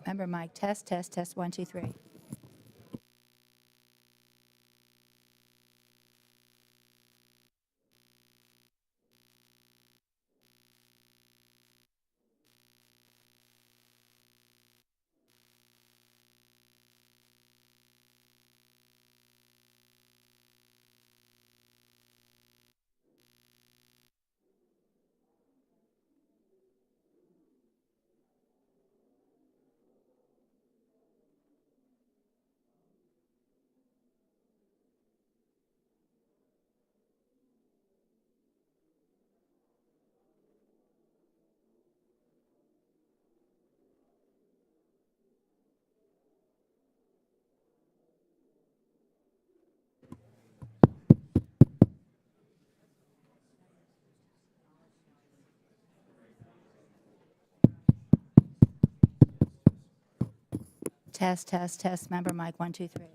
Member Mike, test, test, test, 1, 2, 3. Test, test, test. Member Mike, 1, 2, 3.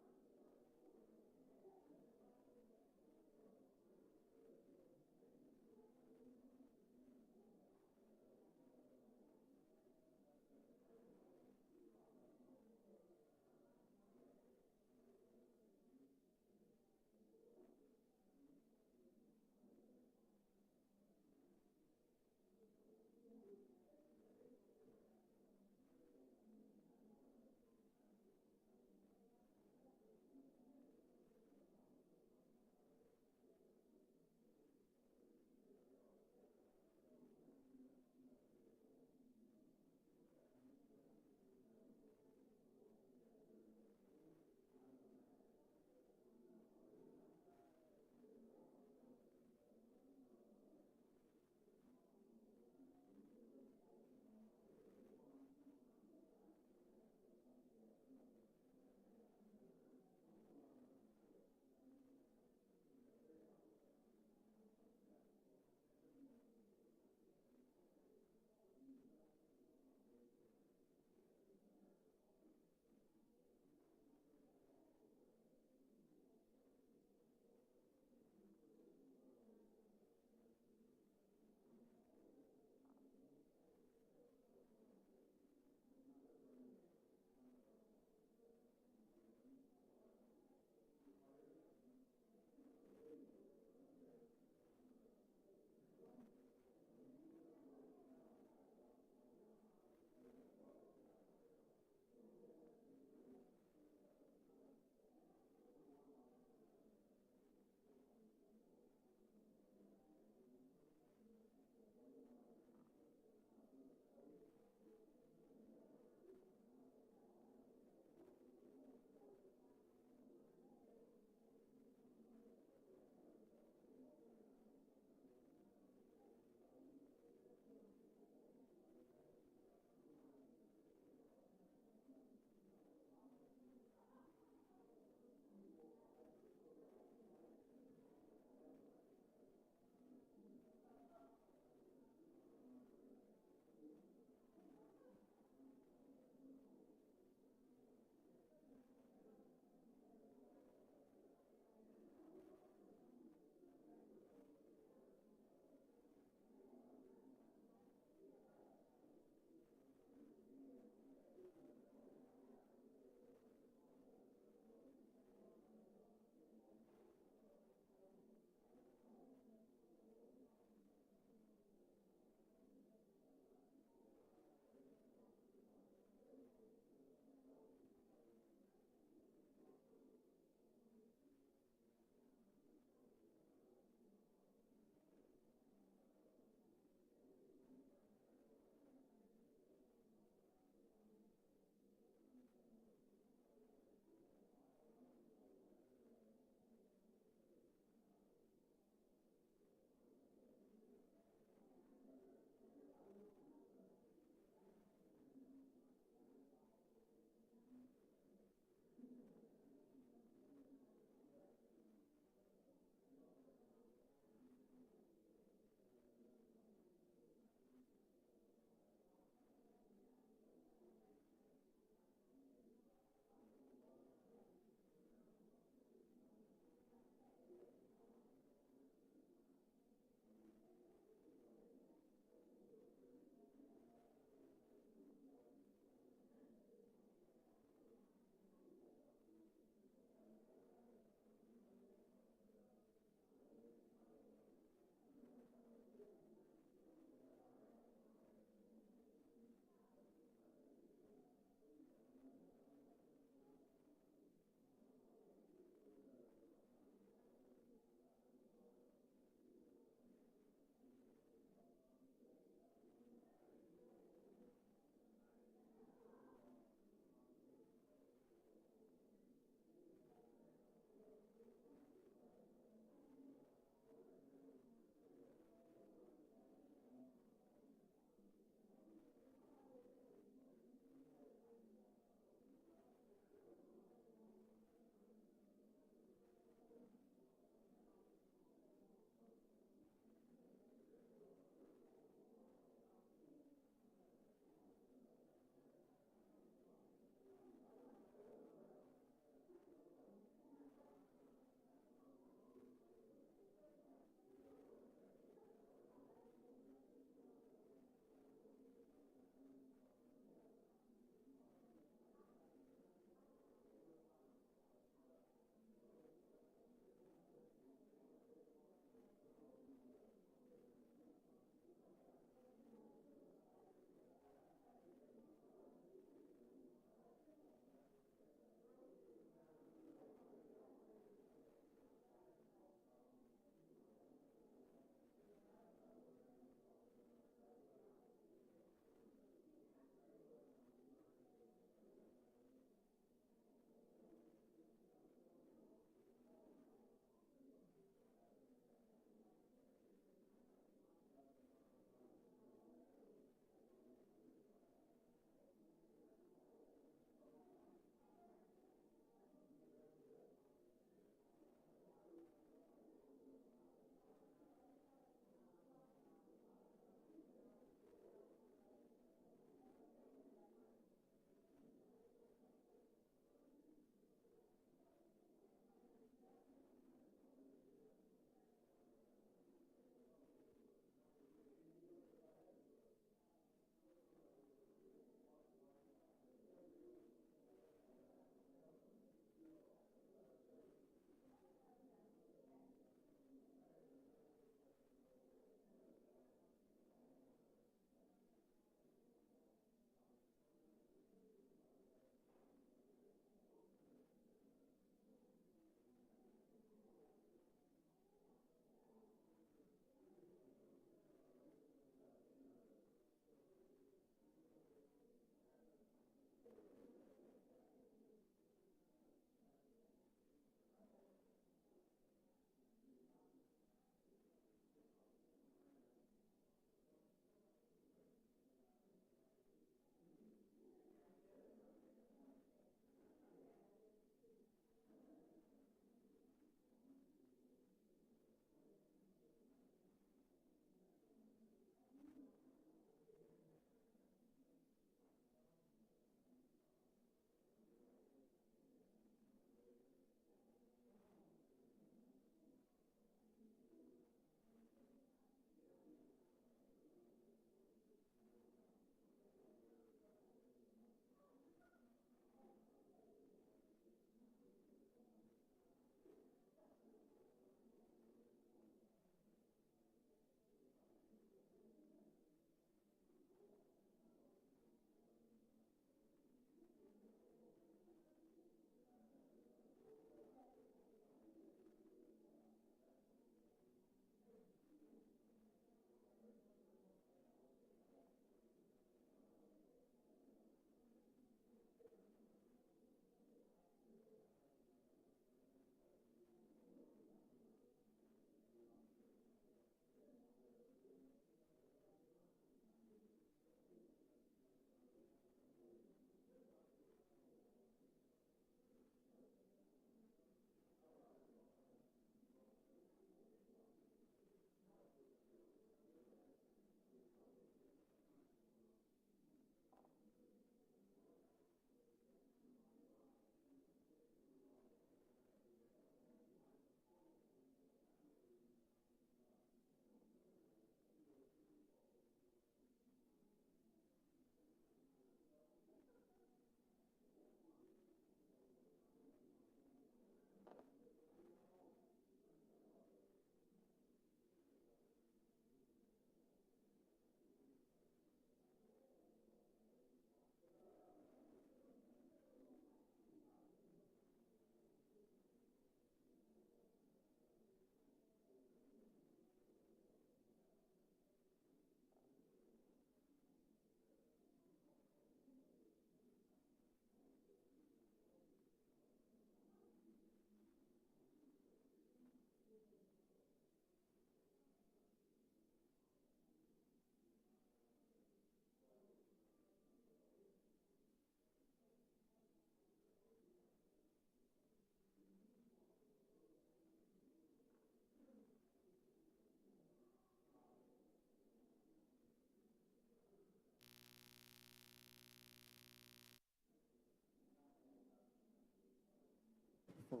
That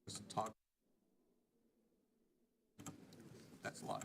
was talk. That's a lot.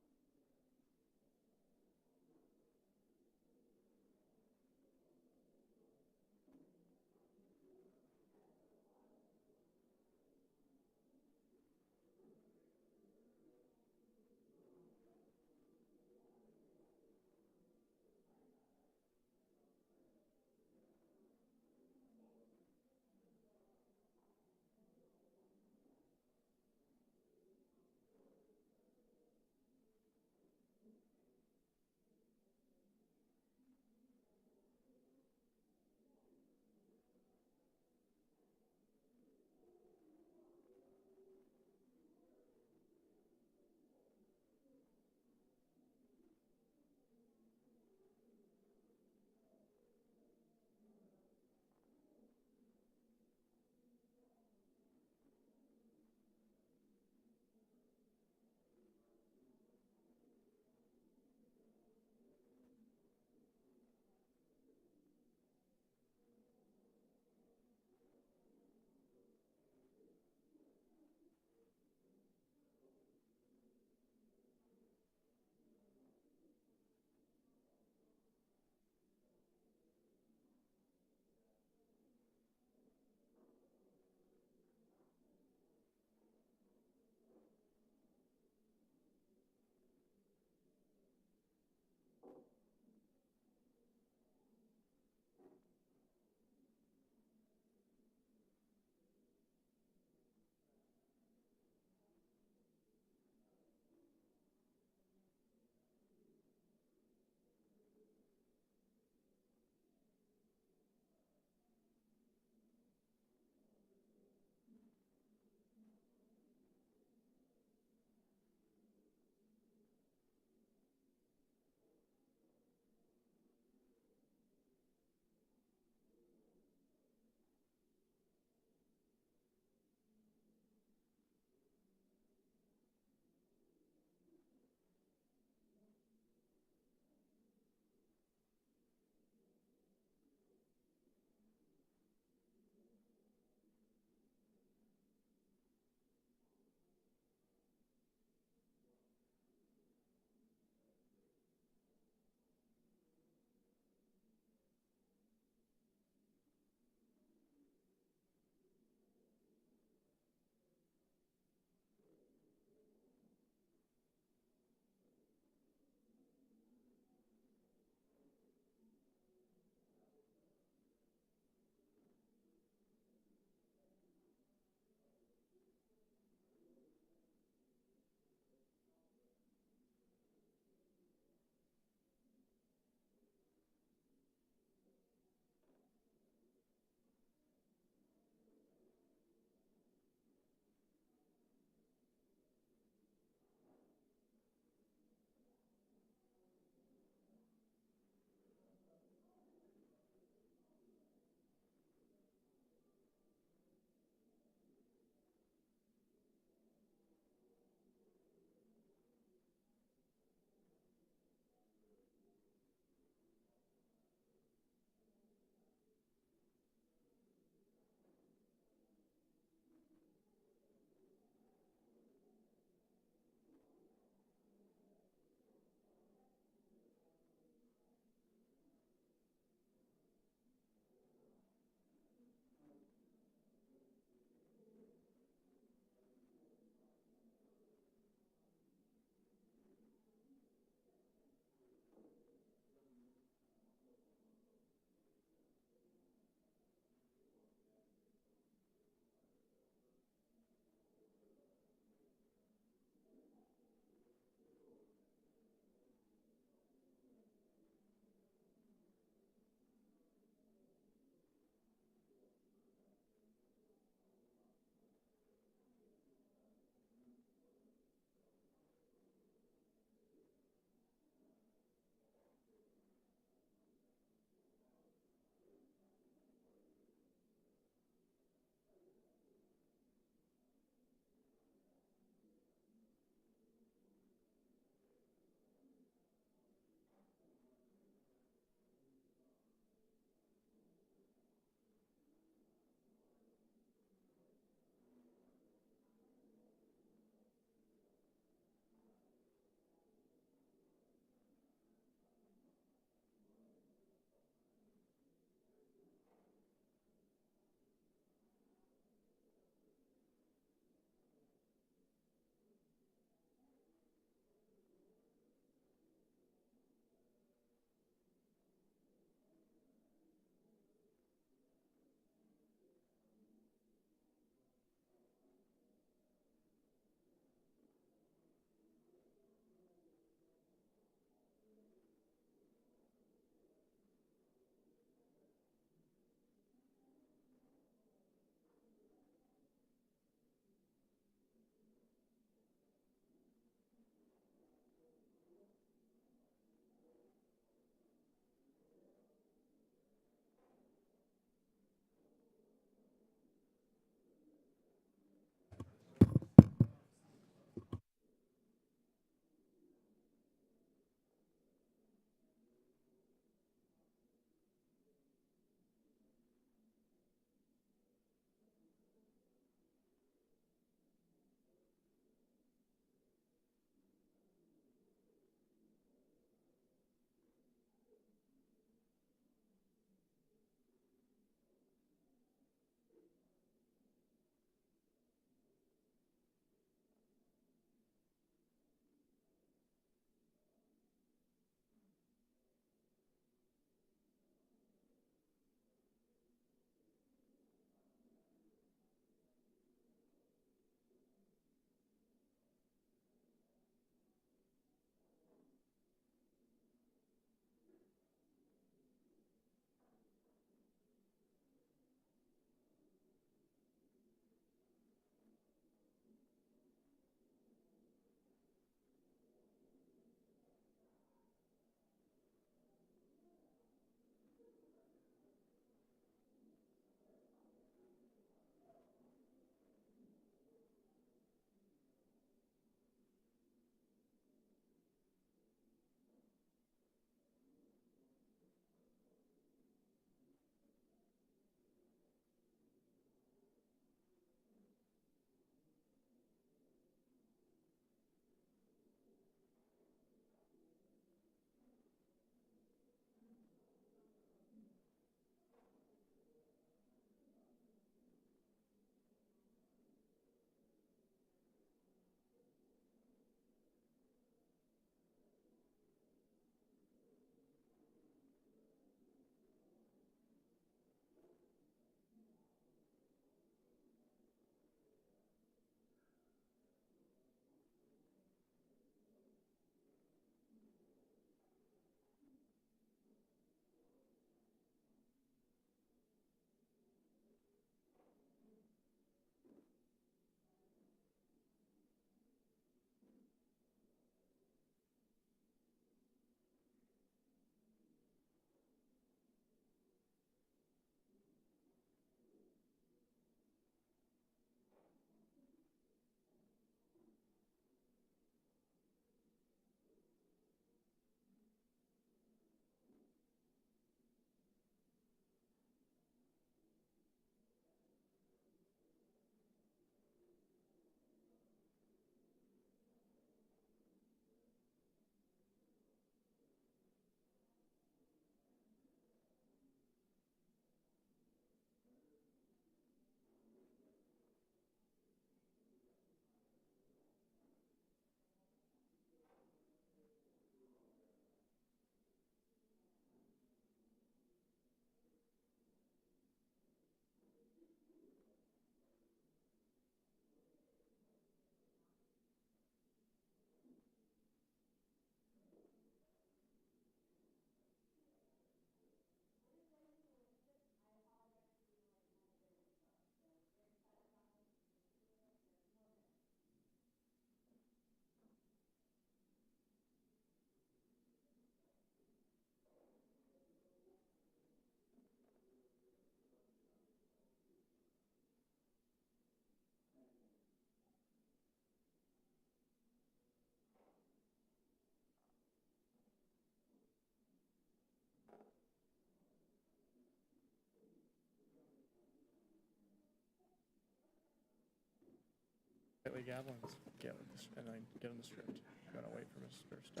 Quietly gavel and get this, and then get in the script. I'm gonna wait for Mrs. First.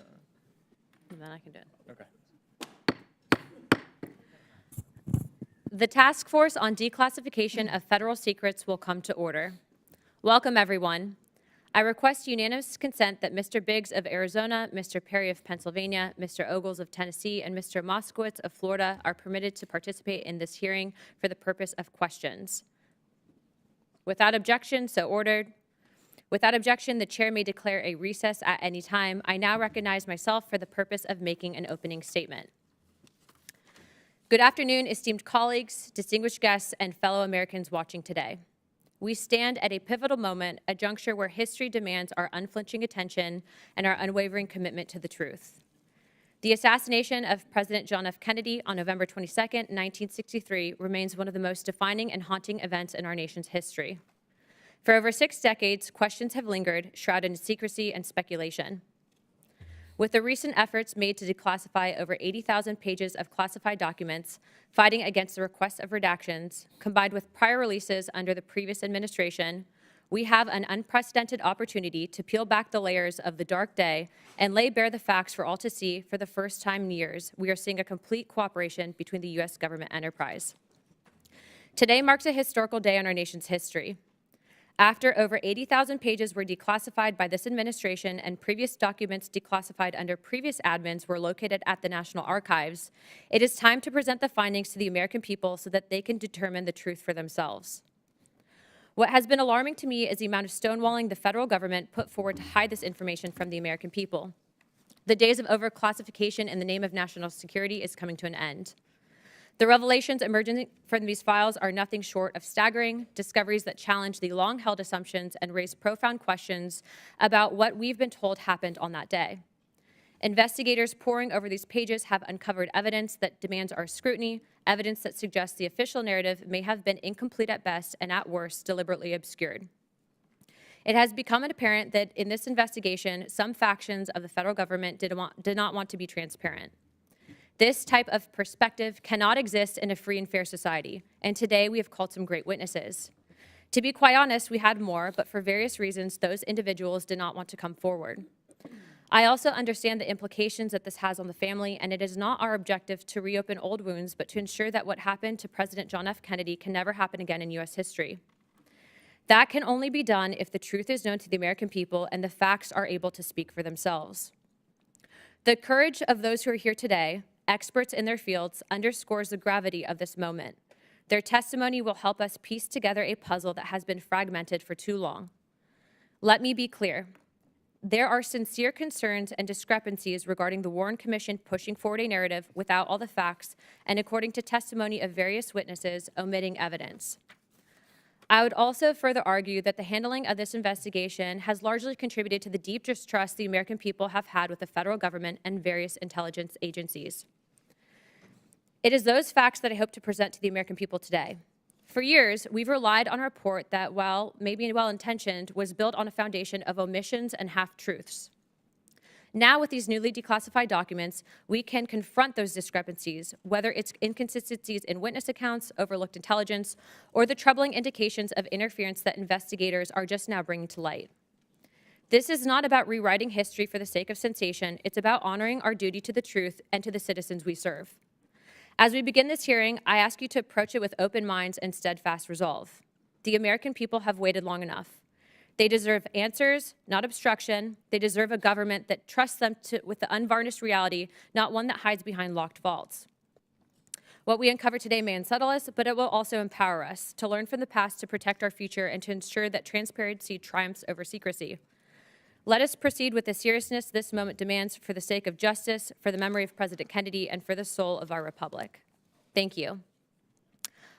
And then I can do it. Okay. The Task Force on Declassification of Federal Secrets will come to order. Welcome, everyone. I request unanimous consent that Mr. Biggs of Arizona, Mr. Perry of Pennsylvania, Mr. Ogles of Tennessee, and Mr. Moskowitz of Florida are permitted to participate in this hearing for the purpose of questions. Without objection, so ordered. Without objection, the chair may declare a recess at any time. I now recognize myself for the purpose of making an opening statement. Good afternoon, esteemed colleagues, distinguished guests, and fellow Americans watching today. We stand at a pivotal moment, a juncture where history demands our unflinching attention and our unwavering commitment to the truth. The assassination of President John F. Kennedy on November 22nd, 1963 remains one of the most defining and haunting events in our nation's history. For over 6 decades, questions have lingered, shrouded in secrecy and speculation. With the recent efforts made to declassify over 80,000 pages of classified documents, fighting against the request of redactions, combined with prior releases under the previous administration, we have an unprecedented opportunity to peel back the layers of the dark day and lay bare the facts for all to see. For the first time in years, we are seeing a complete cooperation between the U.S. government enterprise. Today marks a historical day in our nation's history. After over 80,000 pages were declassified by this administration and previous documents declassified under previous admins were located at the National Archives, it is time to present the findings to the American people so that they can determine the truth for themselves. What has been alarming to me is the amount of stonewalling the federal government put forward to hide this information from the American people. The days of overclassification in the name of national security is coming to an end. The revelations emerging from these files are nothing short of staggering, discoveries that challenge the long-held assumptions and raise profound questions about what we've been told happened on that day. Investigators poring over these pages have uncovered evidence that demands our scrutiny, evidence that suggests the official narrative may have been incomplete at best and at worst deliberately obscured. It has become apparent that in this investigation, some factions of the federal government did not want to be transparent. This type of perspective cannot exist in a free and fair society, and today we have called some great witnesses. To be quite honest, we had more, but for various reasons, those individuals did not want to come forward. I also understand the implications that this has on the family, and it is not our objective to reopen old wounds, but to ensure that what happened to President John F. Kennedy can never happen again in U.S. history. That can only be done if the truth is known to the American people and the facts are able to speak for themselves. The courage of those who are here today, experts in their fields, underscores the gravity of this moment. Their testimony will help us piece together a puzzle that has been fragmented for too long. Let me be clear. There are sincere concerns and discrepancies regarding the Warren Commission pushing forward a narrative without all the facts and, according to testimony of various witnesses, omitting evidence. I would also further argue that the handling of this investigation has largely contributed to the deep distrust the American people have had with the federal government and various intelligence agencies. It is those facts that I hope to present to the American people today. For years, we've relied on a report that, while maybe well-intentioned, was built on a foundation of omissions and half-truths. Now, with these newly declassified documents, we can confront those discrepancies, whether it's inconsistencies in witness accounts, overlooked intelligence, or the troubling indications of interference that investigators are just now bringing to light. This is not about rewriting history for the sake of sensation. It's about honoring our duty to the truth and to the citizens we serve. As we begin this hearing, I ask you to approach it with open minds and steadfast resolve. The American people have waited long enough. They deserve answers, not obstruction. They deserve a government that trusts them with the unvarnished reality, not one that hides behind locked vaults. What we uncover today may unsettle us, but it will also empower us to learn from the past to protect our future and to ensure that transparency triumphs over secrecy. Let us proceed with the seriousness this moment demands for the sake of justice, for the memory of President Kennedy, and for the soul of our republic. Thank you.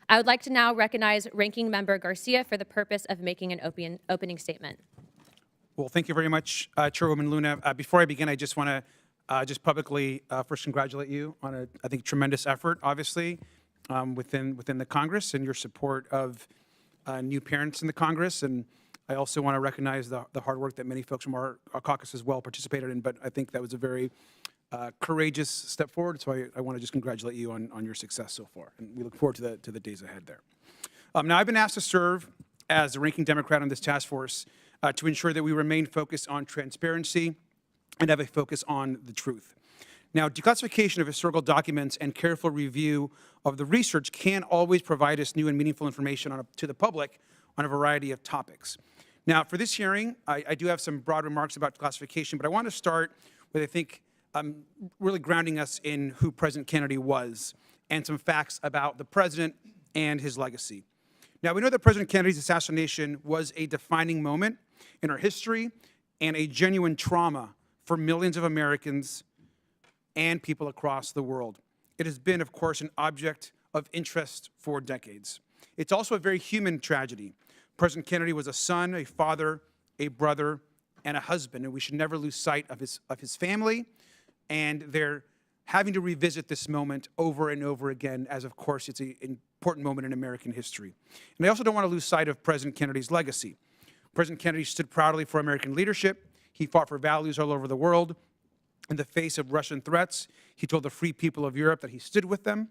I would like to now recognize Ranking Member Garcia for the purpose of making an opening statement. Well, thank you very much, Chairwoman Luna. Before I begin, I just want to just publicly first congratulate you on a, I think, tremendous effort, obviously, within the Congress and your support of new parents in the Congress. And I also want to recognize the hard work that many folks from our caucus as well participated in, but I think that was a very courageous step forward, so I want to just congratulate you on your success so far, and we look forward to the days ahead there. Now, I've been asked to serve as the ranking Democrat on this task force to ensure that we remain focused on transparency and have a focus on the truth. Now, declassification of historical documents and careful review of the research can always provide us new and meaningful information to the public on a variety of topics. Now, for this hearing, I do have some broad remarks about declassification, but I want to start with, I think, really grounding us in who President Kennedy was and some facts about the president and his legacy. Now, we know that President Kennedy's assassination was a defining moment in our history and a genuine trauma for millions of Americans and people across the world. It has been, of course, an object of interest for decades. It's also a very human tragedy. President Kennedy was a son, a father, a brother, and a husband, and we should never lose sight of his family, and they're having to revisit this moment over and over again, as of course it's an important moment in American history. And I also don't want to lose sight of President Kennedy's legacy. President Kennedy stood proudly for American leadership. He fought for values all over the world. In the face of Russian threats, he told the free people of Europe that he stood with them.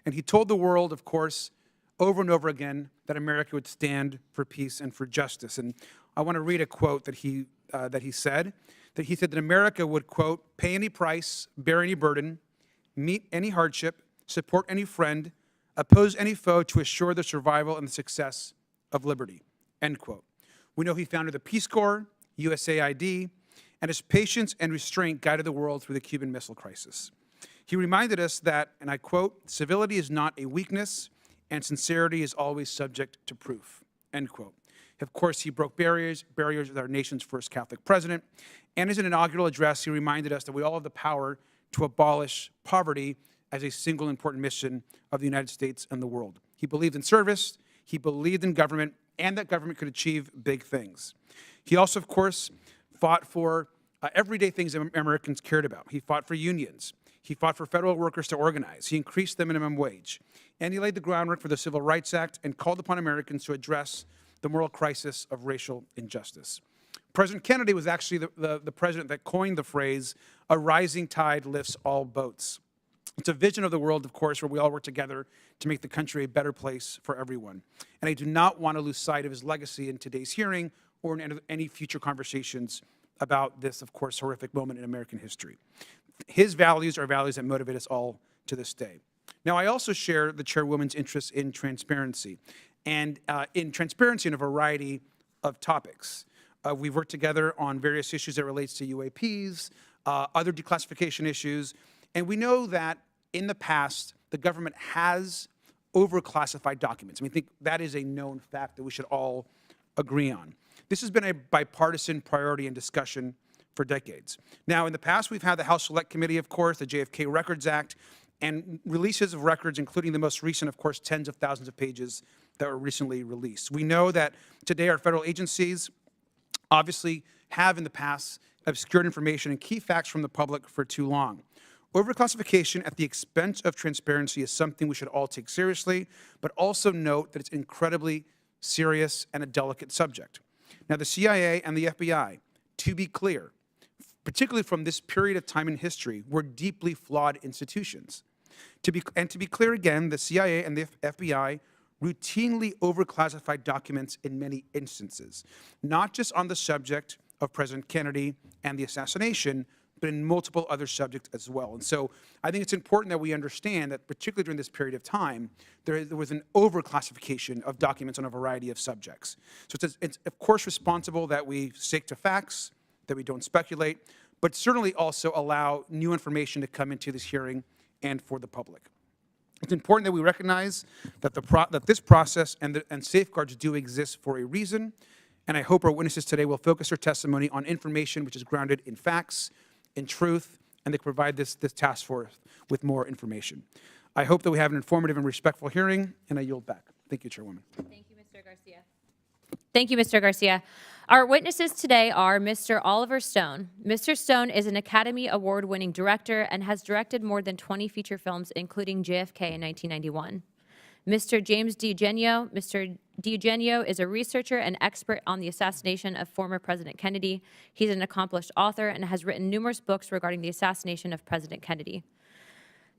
And he told the world, of course, over and over again, that America would stand for peace and for justice. And I want to read a quote that he said that America would, quote, pay any price, bear any burden, meet any hardship, support any friend, oppose any foe to assure the survival and the success of liberty, end quote. We know he founded the Peace Corps, USAID, and his patience and restraint guided the world through the Cuban Missile Crisis. He reminded us that, and I quote, civility is not a weakness, and sincerity is always subject to proof, end quote. Of course, he broke barriers with our nation's first Catholic president, and in an inaugural address, he reminded us that we all have the power to abolish poverty as a single important mission of the United States and the world. He believed in service, he believed in government, and that government could achieve big things. He also, of course, fought for everyday things that Americans cared about. He fought for unions. He fought for federal workers to organize. He increased the minimum wage. And he laid the groundwork for the Civil Rights Act and called upon Americans to address the moral crisis of racial injustice. President Kennedy was actually the president that coined the phrase, a rising tide lifts all boats. It's a vision of the world, of course, where we all work together to make the country a better place for everyone. And I do not want to lose sight of his legacy in today's hearing or in any future conversations about this, of course, horrific moment in American history. His values are values that motivate us all to this day. Now, I also share the chairwoman's interest in transparency, and in transparency in a variety of topics. We've worked together on various issues that relates to UAPs, other declassification issues, and we know that in the past, the government has overclassified documents. I mean, I think that is a known fact that we should all agree on. This has been a bipartisan priority and discussion for decades. Now, in the past, we've had the House Select Committee, of course, the JFK Records Act, and releases of records, including the most recent, of course, tens of thousands of pages that were recently released. We know that today our federal agencies obviously have in the past obscured information and key facts from the public for too long. Overclassification at the expense of transparency is something we should all take seriously, but also note that it's incredibly serious and a delicate subject. Now, the CIA and the FBI, to be clear, particularly from this period of time in history, were deeply flawed institutions. To be clear again, the CIA and the FBI routinely overclassified documents in many instances, not just on the subject of President Kennedy and the assassination, but in multiple other subjects as well. And so I think it's important that we understand that, particularly during this period of time, there was an overclassification of documents on a variety of subjects. So it's of course responsible that we stick to facts, that we don't speculate, but certainly also allow new information to come into this hearing and for the public. It's important that we recognize that this process and safeguards do exist for a reason, and I hope our witnesses today will focus their testimony on information which is grounded in facts, in truth, and they can provide this task force with more information. I hope that we have an informative and respectful hearing, and I yield back. Thank you, Chairwoman. Thank you, Mr. Garcia. Thank you, Mr. Garcia. Our witnesses today are Mr. Oliver Stone. Mr. Stone is an Academy Award-winning director and has directed more than 20 feature films, including JFK in 1991. Mr. James DiEugenio. Mr. DiEugenio is a researcher and expert on the assassination of former President Kennedy. He's an accomplished author and has written numerous books regarding the assassination of President Kennedy.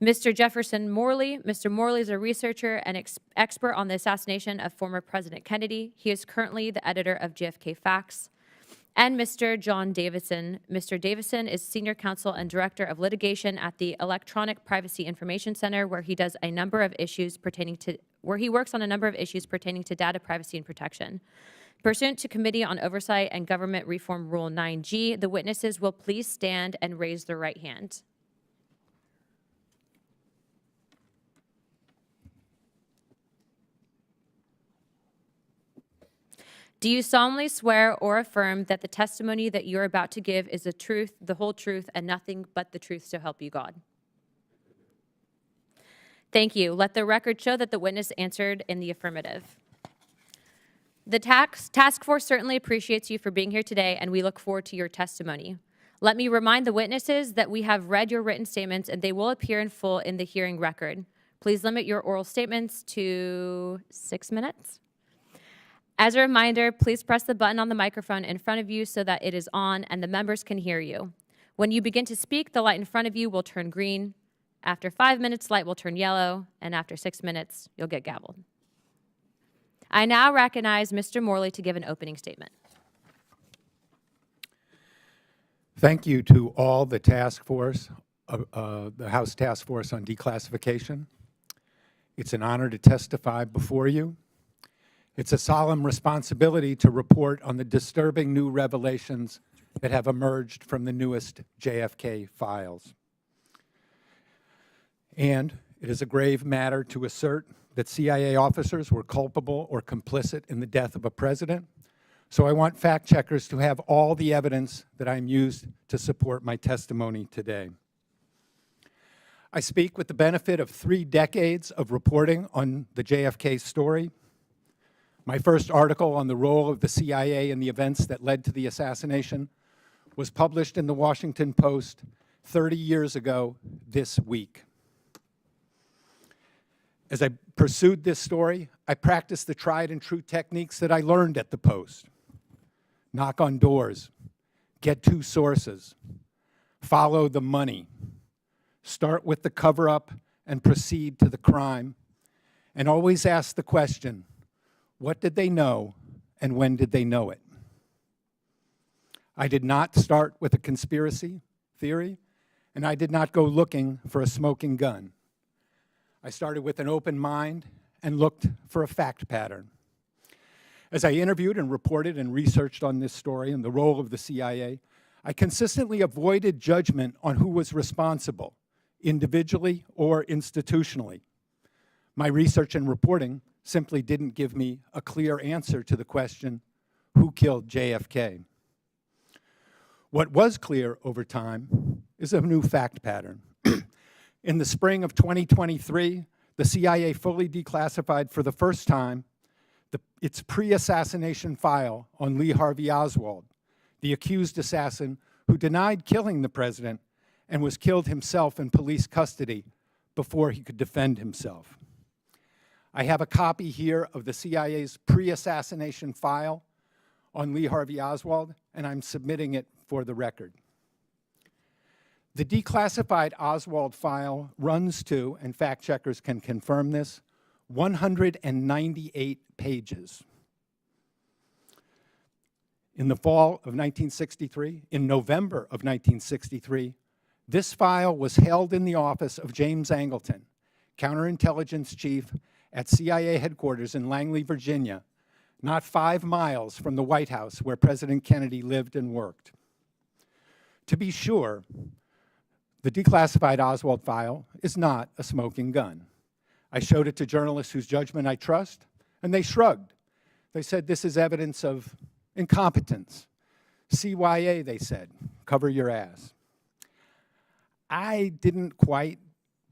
Mr. Jefferson Morley. Mr. Morley is a researcher and expert on the assassination of former President Kennedy. He is currently the editor of JFK Files. and Mr. John Davisson. Mr. Davisson is Senior Counsel and Director of Litigation at the Electronic Privacy Information Center, where he works on a number of issues pertaining to data privacy and protection. Pursuant to Committee on Oversight and Government Reform Rule 9G, the witnesses will please stand and raise their right hand. Do you solemnly swear or affirm that the testimony that you're about to give is the truth, the whole truth, and nothing but the truth, so help you God? Thank you. Let the record show that the witness answered in the affirmative. The task force certainly appreciates you for being here today, and we look forward to your testimony. Let me remind the witnesses that we have read your written statements, and they will appear in full in the hearing record. Please limit your oral statements to 6 minutes. As a reminder, please press the button on the microphone in front of you so that it is on and the members can hear you. When you begin to speak, the light in front of you will turn green. After 5 minutes, light will turn yellow, and after 6 minutes, you'll get gavelled. I now recognize Mr. Morley to give an opening statement. Thank you to all the task force, the House Task Force on Declassification. It's an honor to testify before you. It's a solemn responsibility to report on the disturbing new revelations that have emerged from the newest JFK files. And it is a grave matter to assert that CIA officers were culpable or complicit in the death of a president. So I want fact checkers to have all the evidence that I'm used to support my testimony today. I speak with the benefit of 3 decades of reporting on the JFK story. My first article on the role of the CIA in the events that led to the assassination was published in the Washington Post 30 years ago this week. As I pursued this story, I practiced the tried and true techniques that I learned at the Post. Knock on doors, get 2 sources, follow the money, start with the cover-up and proceed to the crime, and always ask the question, what did they know and when did they know it? I did not start with a conspiracy theory, and I did not go looking for a smoking gun. I started with an open mind and looked for a fact pattern. As I interviewed and reported and researched on this story and the role of the CIA, I consistently avoided judgment on who was responsible, individually or institutionally. My research and reporting simply didn't give me a clear answer to the question, who killed JFK? What was clear over time is a new fact pattern. In the spring of 2023, the CIA fully declassified for the first time its pre-assassination file on Lee Harvey Oswald, the accused assassin who denied killing the president and was killed himself in police custody before he could defend himself. I have a copy here of the CIA's pre-assassination file on Lee Harvey Oswald, and I'm submitting it for the record. The declassified Oswald file runs to, and fact checkers can confirm this, 198 pages. In the fall of 1963, in November of 1963, this file was held in the office of James Angleton, counterintelligence chief at CIA headquarters in Langley, Virginia, not 5 miles from the White House where President Kennedy lived and worked. To be sure, the declassified Oswald file is not a smoking gun. I showed it to journalists whose judgment I trust, and they shrugged. They said this is evidence of incompetence. CYA, they said, cover your ass. I didn't quite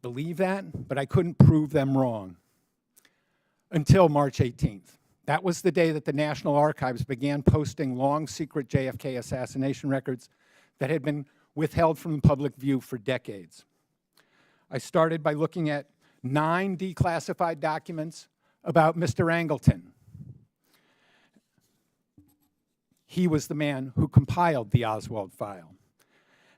believe that, but I couldn't prove them wrong until March 18th. That was the day that the National Archives began posting long secret JFK assassination records that had been withheld from the public view for decades. I started by looking at 9 declassified documents about Mr. Angleton. He was the man who compiled the Oswald file.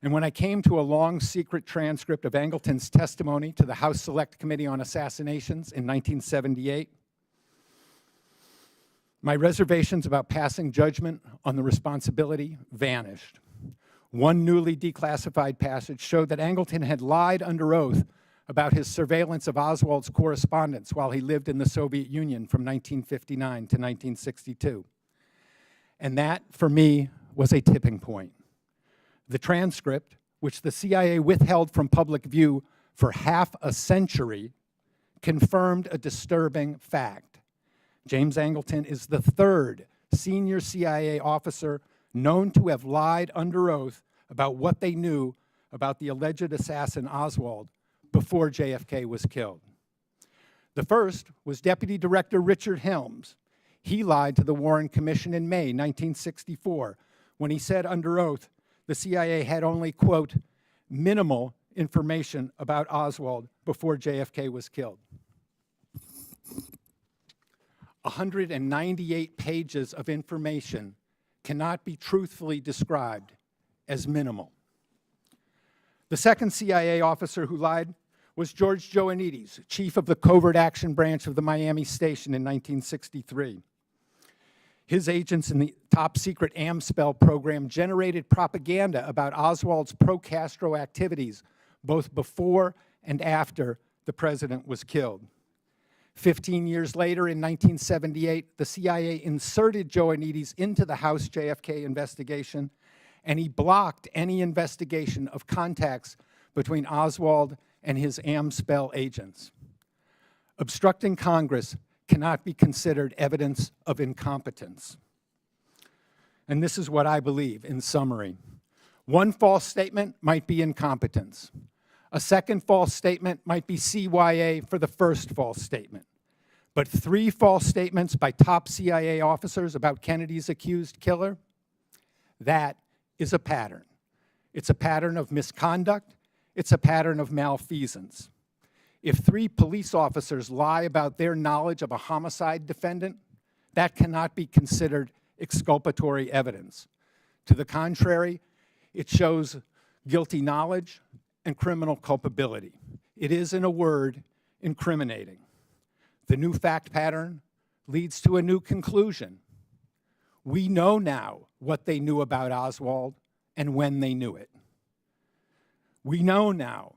And when I came to a long secret transcript of Angleton's testimony to the House Select Committee on Assassinations in 1978, My reservations about passing judgment on the responsibility vanished. One newly declassified passage showed that Angleton had lied under oath about his surveillance of Oswald's correspondence while he lived in the Soviet Union from 1959 to 1962. And that, for me, was a tipping point. The transcript, which the CIA withheld from public view for half a century, confirmed a disturbing fact. James Angleton is the third senior CIA officer known to have lied under oath about what they knew about the alleged assassin Oswald before JFK was killed. The first was Deputy Director Richard Helms. He lied to the Warren Commission in May 1964 when he said under oath the CIA had only, quote, minimal information about Oswald before JFK was killed. 198 pages of information cannot be truthfully described as minimal. The second CIA officer who lied was George Joannides, chief of the Covert Action Branch of the Miami Station in 1963. His agents in the top-secret AMSPEL program generated propaganda about Oswald's pro-Castro activities both before and after the president was killed. 15 years later, in 1978, the CIA inserted Joannides into the House JFK investigation, and he blocked any investigation of contacts between Oswald and his AMSPEL agents. Obstructing Congress cannot be considered evidence of incompetence. And this is what I believe in summary. One false statement might be incompetence. A second false statement might be CYA for the first false statement. But 3 false statements by top CIA officers about Kennedy's accused killer, that is a pattern. It's a pattern of misconduct. It's a pattern of malfeasance. If 3 police officers lie about their knowledge of a homicide defendant, that cannot be considered exculpatory evidence. To the contrary, it shows guilty knowledge and criminal culpability. It is, in a word, incriminating. The new fact pattern leads to a new conclusion. We know now what they knew about Oswald and when they knew it. We know now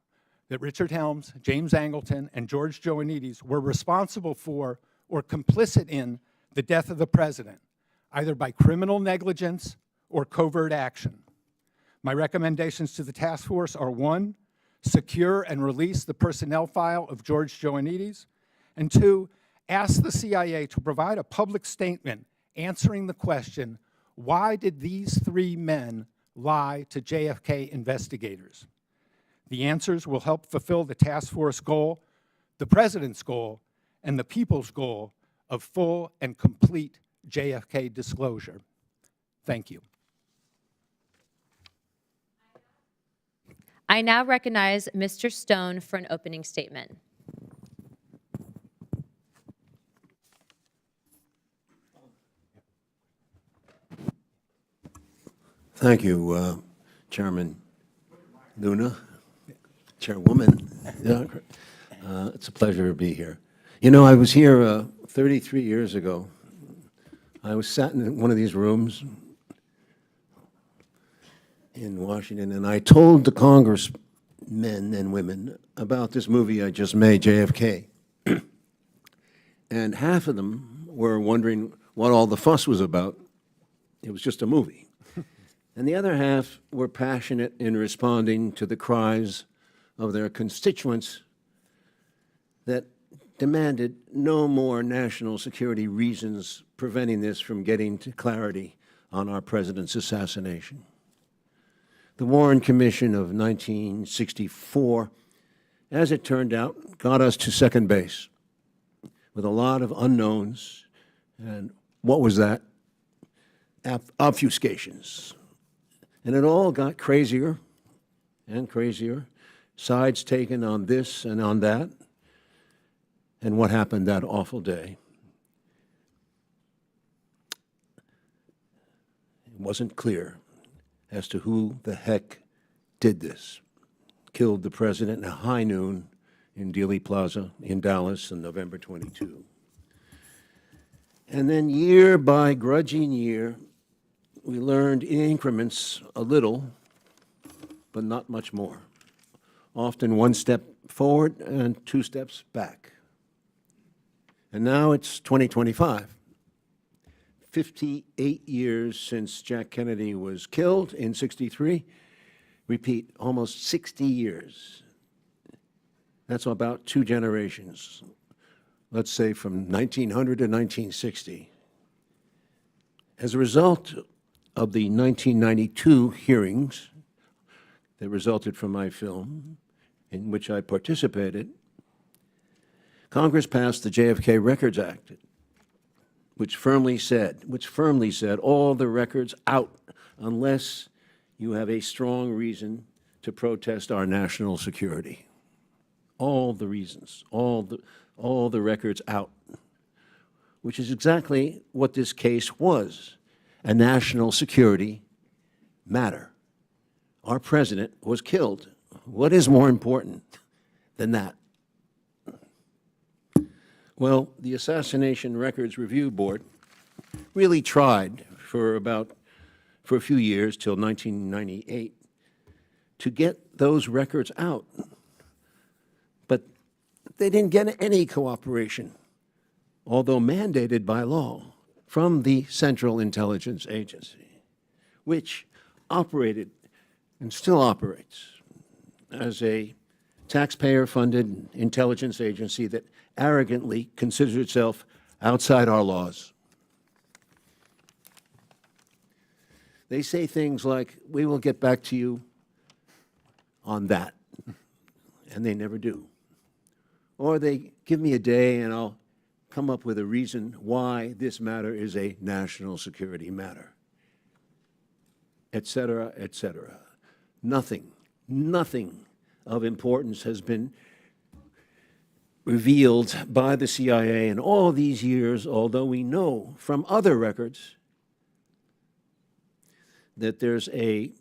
that Richard Helms, James Angleton, and George Joannides were responsible for or complicit in the death of the president, either by criminal negligence or covert action. My recommendations to the task force are 1, secure and release the personnel file of George Joannides, and 2, ask the CIA to provide a public statement answering the question, why did these 3 men lie to JFK investigators? The answers will help fulfill the task force goal, the president's goal, and the people's goal of full and complete JFK disclosure. Thank you. I now recognize Mr. Stone for an opening statement. Thank you, Chairman Luna, Chairwoman. Yeah, it's a pleasure to be here. You know, I was here 33 years ago. I was sat in one of these rooms in Washington, and I told the congressmen and women about this movie I just made, JFK. And half of them were wondering what all the fuss was about. It was just a movie. And the other half were passionate in responding to the cries of their constituents that demanded no more national security reasons preventing this from getting to clarity on our president's assassination. The Warren Commission of 1964, as it turned out, got us to second base with a lot of unknowns. And what was that? Obfuscations. And it all got crazier and crazier, sides taken on this and on that, and what happened that awful day. It wasn't clear as to who the heck did this. Killed the president at high noon in Dealey Plaza in Dallas on November 22. And then year by grudging year, we learned in increments a little, but not much more. Often one step forward and 2 steps back. And now it's 2025. 58 years since Jack Kennedy was killed in '63. Repeat, almost 60 years. That's about 2 generations. Let's say from 1900 to 1960. As a result of the 1992 hearings that resulted from my film, in which I participated, Congress passed the JFK Records Act, which firmly said all the records out unless you have a strong reason to protest our national security. All the reasons, all the records out, which is exactly what this case was, a national security matter. Our president was killed. What is more important than that? Well, the Assassination Records Review Board really tried for a few years, till 1998, to get those records out. But they didn't get any cooperation, although mandated by law, from the Central Intelligence Agency, which operated and still operates as a taxpayer-funded intelligence agency that arrogantly considers itself outside our laws. They say things like, "We will get back to you on that," and they never do. Or they give me a day and I'll come up with a reason why this matter is a national security matter, et cetera, et cetera. Nothing of importance has been revealed by the CIA in all these years, although we know from other records that there's a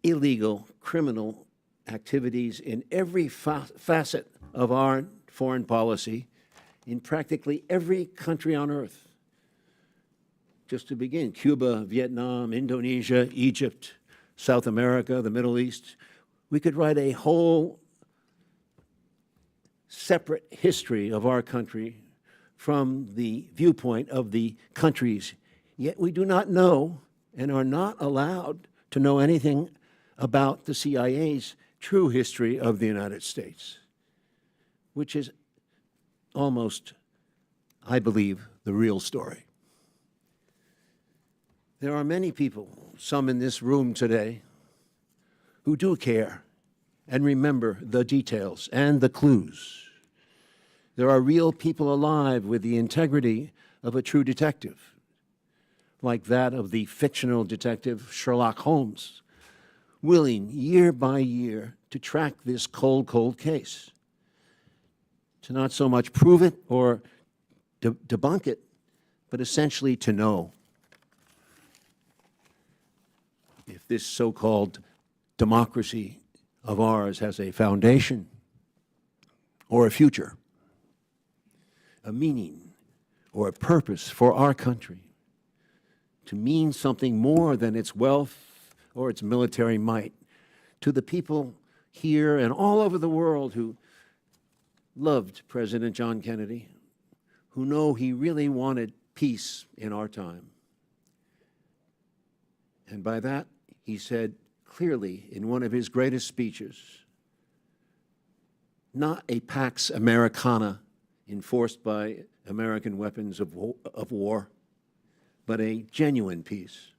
illegal criminal activities in every facet of our foreign policy in practically every country on earth. Just to begin, Cuba, Vietnam, Indonesia, Egypt, South America, the Middle East. We could write a whole separate history of our country from the viewpoint of the countries. Yet we do not know and are not allowed to know anything about the CIA's true history of the United States, which is almost, I believe, the real story. There are many people, some in this room today, who do care and remember the details and the clues. There are real people alive with the integrity of a true detective, like that of the fictional detective Sherlock Holmes, willing year by year to track this cold, cold case, to not so much prove it or debunk it, but essentially to know if this so-called democracy of ours has a foundation or a future, a meaning or a purpose for our country, to mean something more than its wealth or its military might, to the people here and all over the world who loved President John Kennedy, who know he really wanted peace in our time. And by that, he said clearly in one of his greatest speeches, not a Pax Americana enforced by American weapons of war, but a genuine peace.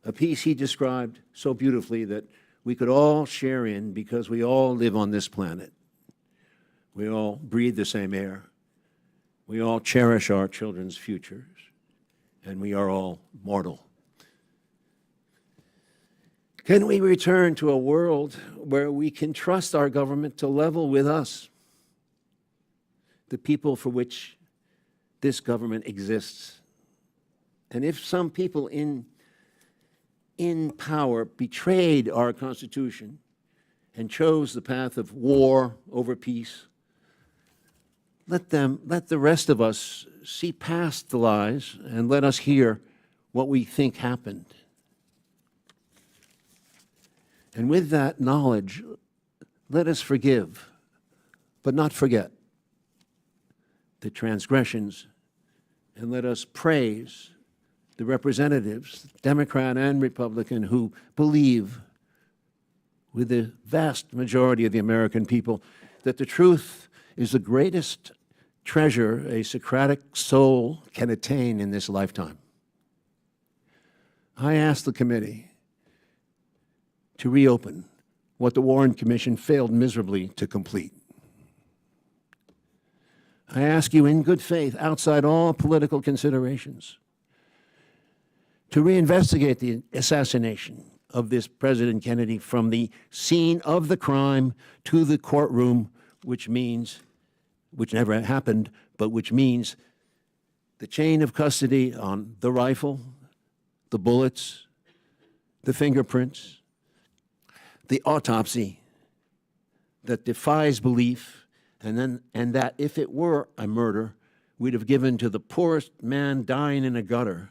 A peace he described so beautifully that we could all share in because we all live on this planet. We all breathe the same air. We all cherish our children's futures, and we are all mortal. Can we return to a world where we can trust our government to level with us, the people for which this government exists? And if some people in power betrayed our Constitution and chose the path of war over peace, let the rest of us see past the lies and let us hear what we think happened. And with that knowledge, let us forgive, but not forget the transgressions, and let us praise the representatives, Democrat and Republican, who believe with the vast majority of the American people that the truth is the greatest treasure a Socratic soul can attain in this lifetime. I ask the committee to reopen what the Warren Commission failed miserably to complete. I ask you in good faith, outside all political considerations, to reinvestigate the assassination of this President Kennedy from the scene of the crime to the courtroom, which never happened, but which means the chain of custody on the rifle, the bullets, the fingerprints, the autopsy that defies belief, and that if it were a murder, we'd have given to the poorest man dying in a gutter.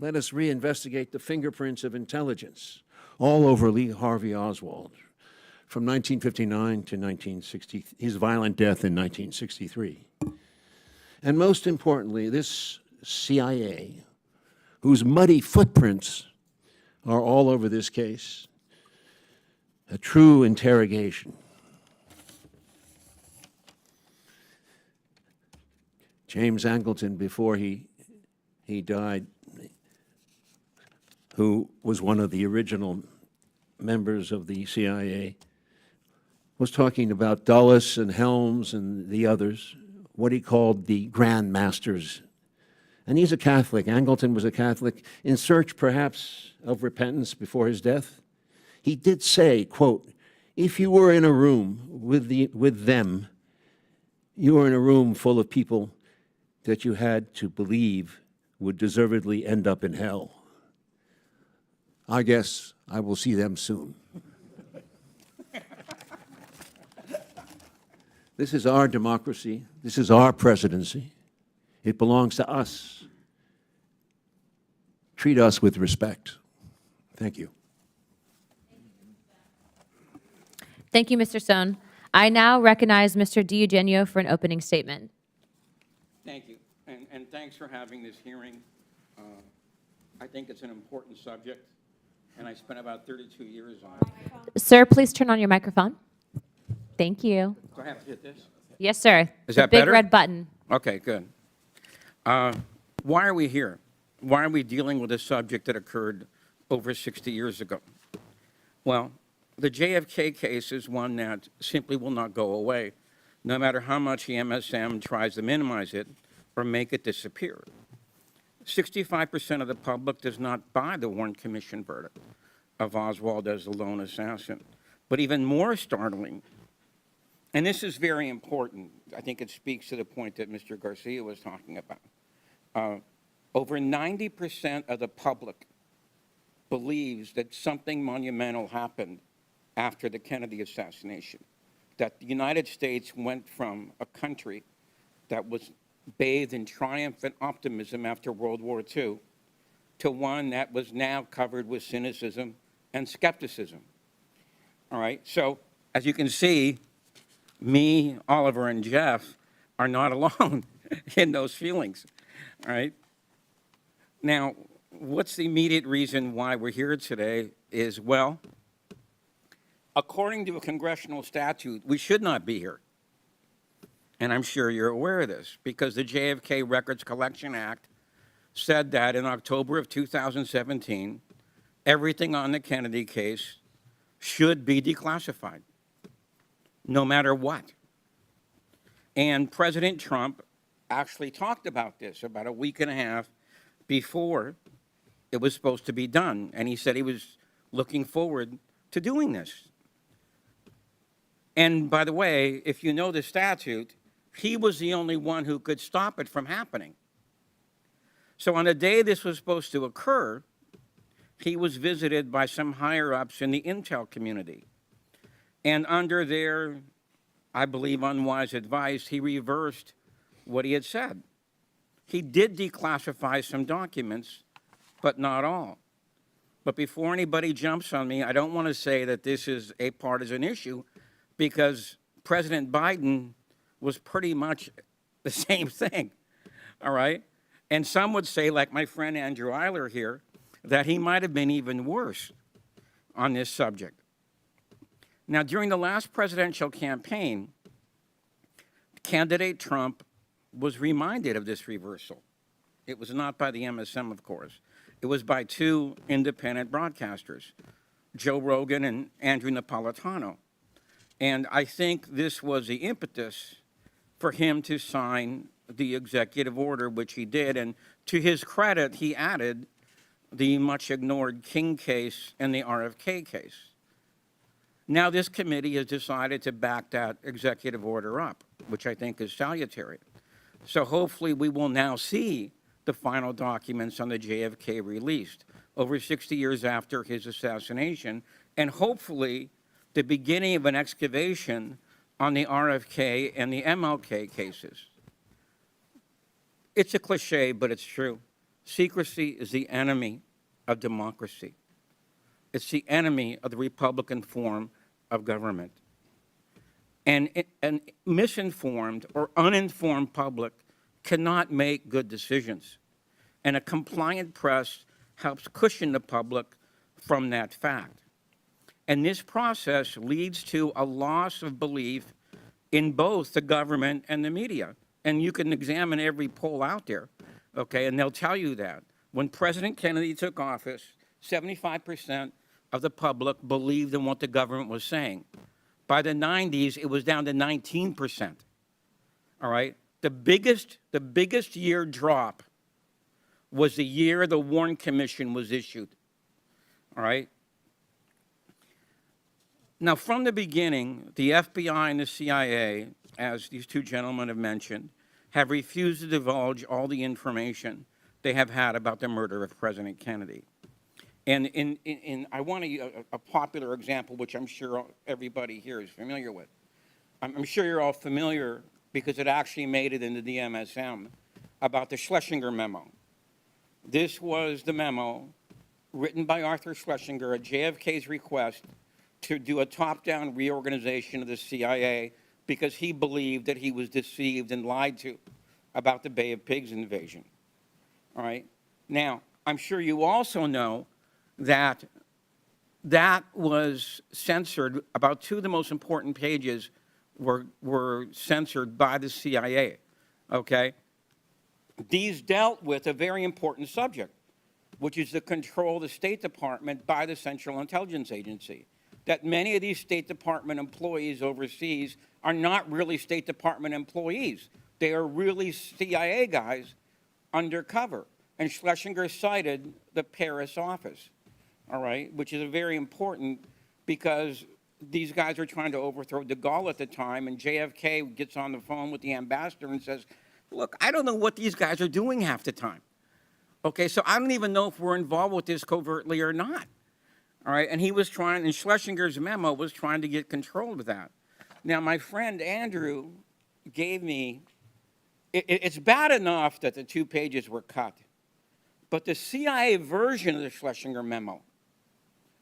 Let us reinvestigate the fingerprints of intelligence all over Lee Harvey Oswald from 1959 to 1960, his violent death in 1963. And most importantly, this CIA, whose muddy footprints are all over this case, a true interrogation. James Angleton, before he died, who was one of the original members of the CIA, was talking about Dulles and Helms and the others, what he called the Grand Masters. And he's a Catholic. Angleton was a Catholic, in search perhaps of repentance before his death. He did say, quote, if you were in a room with them, you were in a room full of people that you had to believe would deservedly end up in hell. I guess I will see them soon. This is our democracy. This is our presidency. It belongs to us. Treat us with respect. Thank you. Thank you, Mr. Stone. I now recognize Mr. DiEugenio for an opening statement. Thank you, and thanks for having this hearing. I think it's an important subject, and I spent about 32 years on it. Sir, please turn on your microphone. Thank you. Do I have to hit this? Yes, sir. Is The that big better? red button. Okay, good. Why are we here? Why are we dealing with a subject that occurred over 60 years ago? Well, the JFK case is one that simply will not go away, no matter how much the MSM tries to minimize it or make it disappear. 65% of the public does not buy the Warren Commission verdict of Oswald as the lone assassin. But even more startling, and this is very important, I think it speaks to the point that Mr. Garcia was talking about. Over 90% of the public believes that something monumental happened after the Kennedy assassination, that the United States went from a country that was bathed in triumphant optimism after World War II to one that was now covered with cynicism and skepticism. All right, so as you can see, me, Oliver, and Jeff are not alone in those feelings, all right? Now, what's the immediate reason why we're here today is, well, according to a congressional statute, we should not be here. And I'm sure you're aware of this, because the JFK Records Collection Act said that in October of 2017, everything on the Kennedy case should be declassified, no matter what. And President Trump actually talked about this about a week and a half before it was supposed to be done. And he said he was looking forward to doing this. And by the way, if you know the statute, he was the only one who could stop it from happening. So on the day this was supposed to occur, he was visited by some higher-ups in the intel community. And under their, I believe, unwise advice, he reversed what he had said. He did declassify some documents, but not all. But before anybody jumps on me, I don't want to say that this is a partisan issue, because President Biden was pretty much the same thing, all right? And some would say, like my friend Andrew Eiler here, that he might have been even worse on this subject. Now, during the last presidential campaign, candidate Trump was reminded of this reversal. It was not by the MSM, of course. It was by two independent broadcasters, Joe Rogan and Andrew Napolitano. And I think this was the impetus for him to sign the executive order, which he did. And to his credit, he added the much ignored King case and the RFK case. Now this committee has decided to back that executive order up, which I think is salutary. So hopefully we will now see the final documents on the JFK released over 60 years after his assassination, and hopefully the beginning of an excavation on the RFK and the MLK cases. It's a cliche, but it's true. Secrecy is the enemy of democracy. It's the enemy of the Republican form of government. And an misinformed or uninformed public cannot make good decisions. And a compliant press helps cushion the public from that fact. And this process leads to a loss of belief in both the government and the media. And you can examine every poll out there, okay, and they'll tell you that. When President Kennedy took office, 75% of the public believed in what the government was saying. By the 90s, it was down to 19%, all right? The biggest year drop was the year the Warren Commission was issued, all right? Now, from the beginning, the FBI and the CIA, as these two gentlemen have mentioned, have refused to divulge all the information they have had about the murder of President Kennedy. And I want a popular example, which I'm sure everybody here is familiar with. I'm sure you're all familiar, because it actually made it into the MSM, about the Schlesinger memo. This was the memo written by Arthur Schlesinger at JFK's request to do a top-down reorganization of the CIA, because he believed that he was deceived and lied to about the Bay of Pigs invasion. All right? Now, I'm sure you also know that that was censored. About two of the most important pages were censored by the CIA, okay? These dealt with a very important subject, which is the control of the State Department by the Central Intelligence Agency. That many of these State Department employees overseas are not really State Department employees. They are really CIA guys undercover. And Schlesinger cited the Paris office, all right, which is very important, because these guys are trying to overthrow de Gaulle at the time, and JFK gets on the phone with the ambassador and says, look, I don't know what these guys are doing half the time. Okay, so I don't even know if we're involved with this covertly or not. All right, and he was trying, and Schlesinger's memo was trying to get control of that. Now, my friend Andrew gave me, it's bad enough that the 2 pages were cut, but the CIA version of the Schlesinger memo,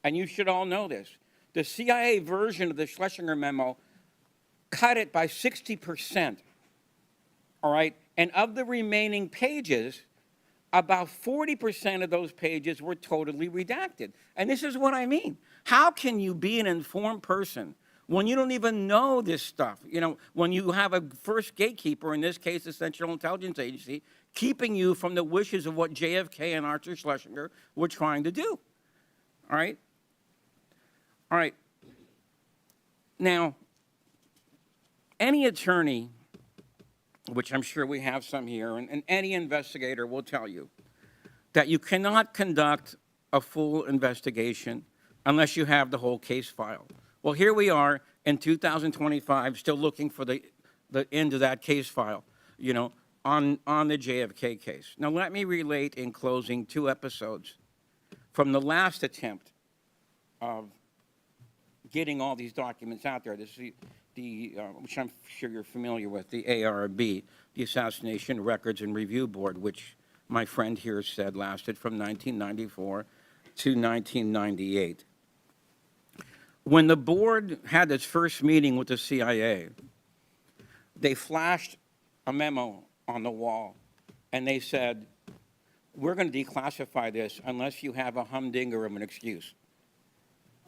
and you should all know this, the CIA version of the Schlesinger memo cut it by 60%, all right? And of the remaining pages, about 40% of those pages were totally redacted. And this is what I mean. How can you be an informed person when you don't even know this stuff? You know, when you have a first gatekeeper, in this case the Central Intelligence Agency, keeping you from the wishes of what JFK and Arthur Schlesinger were trying to do. All right? All right. Now, any attorney, which I'm sure we have some here, and any investigator will tell you that you cannot conduct a full investigation unless you have the whole case file. Well, here we are in 2025, still looking for the end of that case file, you know, on the JFK case. Now, let me relate in closing 2 episodes from the last attempt of getting all these documents out there. This is which I'm sure you're familiar with, the ARB, the Assassination Records and Review Board, which my friend here said lasted from 1994 to 1998. When the board had its first meeting with the CIA, they flashed a memo on the wall, and they said, we're going to declassify this unless you have a humdinger of an excuse,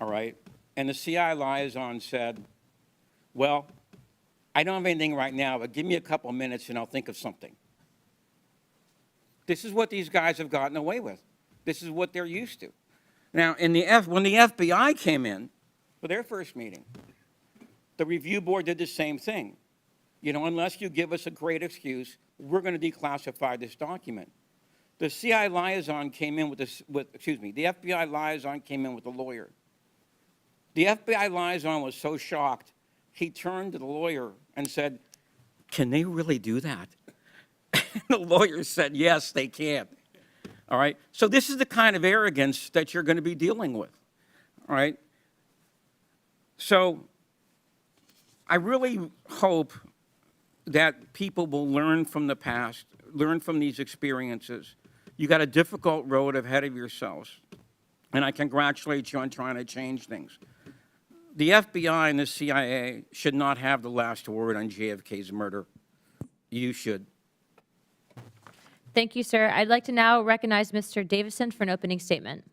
all right? And the CIA liaison said, well, I don't have anything right now, but give me a couple of minutes and I'll think of something. This is what these guys have gotten away with. This is what they're used to. Now, when the FBI came in for their first meeting, the review board did the same thing. You know, unless you give us a great excuse, we're going to declassify this document. The CIA liaison came in the FBI liaison came in with a lawyer. The FBI liaison was so shocked, he turned to the lawyer and said, can they really do that? The lawyer said, yes, they can. All right? So this is the kind of arrogance that you're going to be dealing with. All right? So I really hope that people will learn from the past, learn from these experiences. You got a difficult road ahead of yourselves, and I congratulate you on trying to change things. The FBI and the CIA should not have the last word on JFK's murder. You should. Thank you, sir. I'd like to now recognize Mr. Davisson for an opening statement.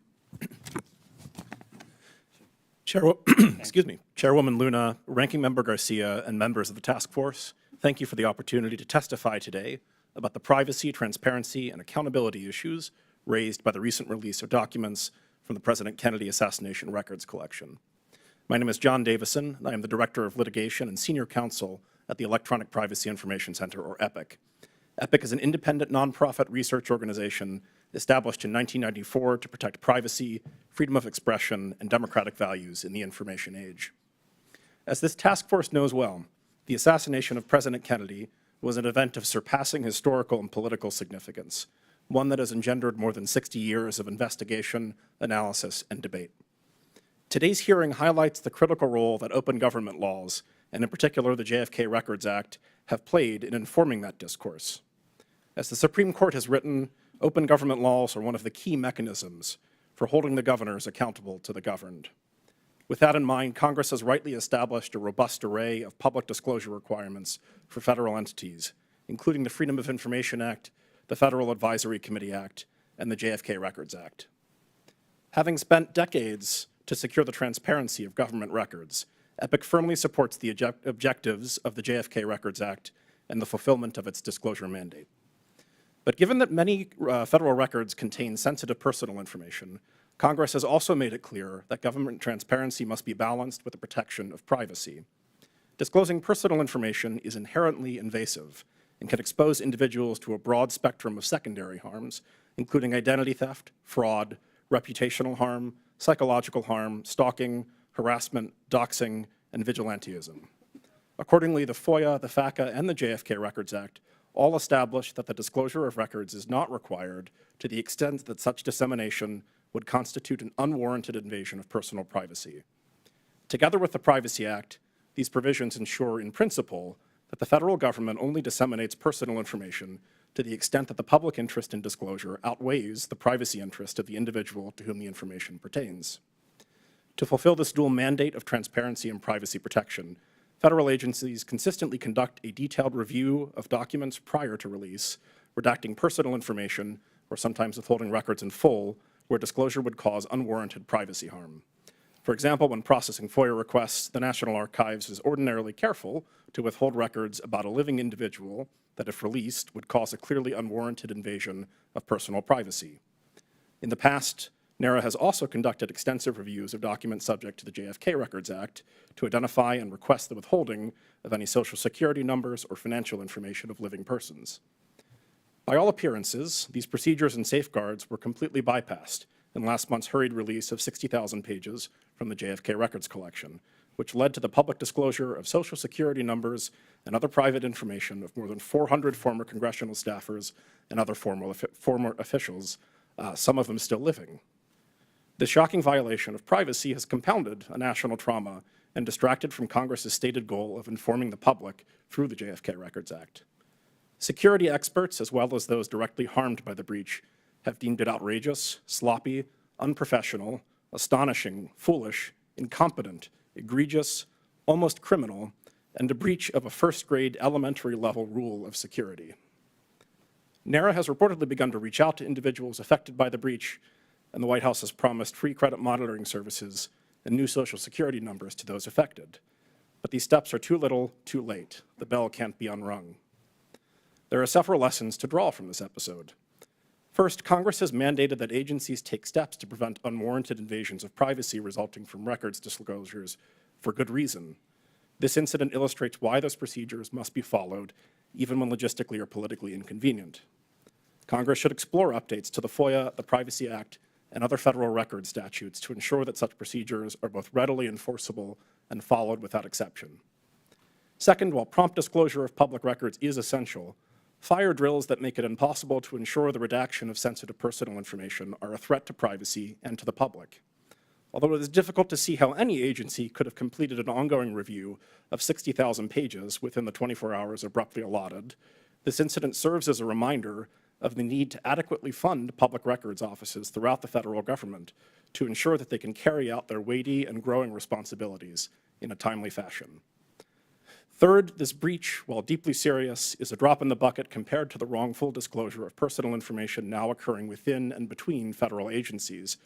Chairwoman Luna, Ranking Member Garcia, and members of the task force, thank you for the opportunity to testify today about the privacy, transparency, and accountability issues raised by the recent release of documents from the President Kennedy Assassination Records Collection. My name is John Davisson, and I am the Director of Litigation and Senior Counsel at the Electronic Privacy Information Center, or EPIC. EPIC is an independent nonprofit research organization established in 1994 to protect privacy, freedom of expression, and democratic values in the information age. As this task force knows well, the assassination of President Kennedy was an event of surpassing historical and political significance, one that has engendered more than 60 years of investigation, analysis, and debate. Today's hearing highlights the critical role that open government laws, and in particular the JFK Records Act, have played in informing that discourse. As the Supreme Court has written, open government laws are one of the key mechanisms for holding the governors accountable to the governed. With that in mind, Congress has rightly established a robust array of public disclosure requirements for federal entities, including the Freedom of Information Act, the Federal Advisory Committee Act, and the JFK Records Act. Having spent decades to secure the transparency of government records, EPIC firmly supports the objectives of the JFK Records Act and the fulfillment of its disclosure mandate. But given that many federal records contain sensitive personal information, Congress has also made it clear that government transparency must be balanced with the protection of privacy. Disclosing personal information is inherently invasive and can expose individuals to a broad spectrum of secondary harms, including identity theft, fraud, reputational harm, psychological harm, stalking, harassment, doxing, and vigilantism. Accordingly, the FOIA, the FACA, and the JFK Records Act all establish that the disclosure of records is not required to the extent that such dissemination would constitute an unwarranted invasion of personal privacy. Together with the Privacy Act, these provisions ensure in principle that the federal government only disseminates personal information to the extent that the public interest in disclosure outweighs the privacy interest of the individual to whom the information pertains. To fulfill this dual mandate of transparency and privacy protection, federal agencies consistently conduct a detailed review of documents prior to release, redacting personal information or sometimes withholding records in full where disclosure would cause unwarranted privacy harm. For example, when processing FOIA requests, the National Archives is ordinarily careful to withhold records about a living individual that, if released, would cause a clearly unwarranted invasion of personal privacy. In the past, NARA has also conducted extensive reviews of documents subject to the JFK Records Act to identify and request the withholding of any social security numbers or financial information of living persons. By all appearances, these procedures and safeguards were completely bypassed in last month's hurried release of 60,000 pages from the JFK Records Collection, which led to the public disclosure of social security numbers and other private information of more than 400 former congressional staffers and other former officials, some of them still living. This shocking violation of privacy has compounded a national trauma and distracted from Congress's stated goal of informing the public through the JFK Records Act. Security experts, as well as those directly harmed by the breach, have deemed it outrageous, sloppy, unprofessional, astonishing, foolish, incompetent, egregious, almost criminal, and a breach of a first-grade elementary level rule of security. NARA has reportedly begun to reach out to individuals affected by the breach, and the White House has promised free credit monitoring services and new Social Security numbers to those affected. But these steps are too little, too late. The bell can't be unrung. There are several lessons to draw from this episode. First, Congress has mandated that agencies take steps to prevent unwarranted invasions of privacy resulting from records disclosures for good reason. This incident illustrates why those procedures must be followed, even when logistically or politically inconvenient. Congress should explore updates to the FOIA, the Privacy Act, and other federal record statutes to ensure that such procedures are both readily enforceable and followed without exception. Second, while prompt disclosure of public records is essential, fire drills that make it impossible to ensure the redaction of sensitive personal information are a threat to privacy and to the public. Although it is difficult to see how any agency could have completed an ongoing review of 60,000 pages within the 24 hours abruptly allotted, this incident serves as a reminder of the need to adequately fund public records offices throughout the federal government to ensure that they can carry out their weighty and growing responsibilities in a timely fashion. Third, this breach, while deeply serious, is a drop in the bucket compared to the wrongful disclosure of personal information now occurring within and between federal agencies.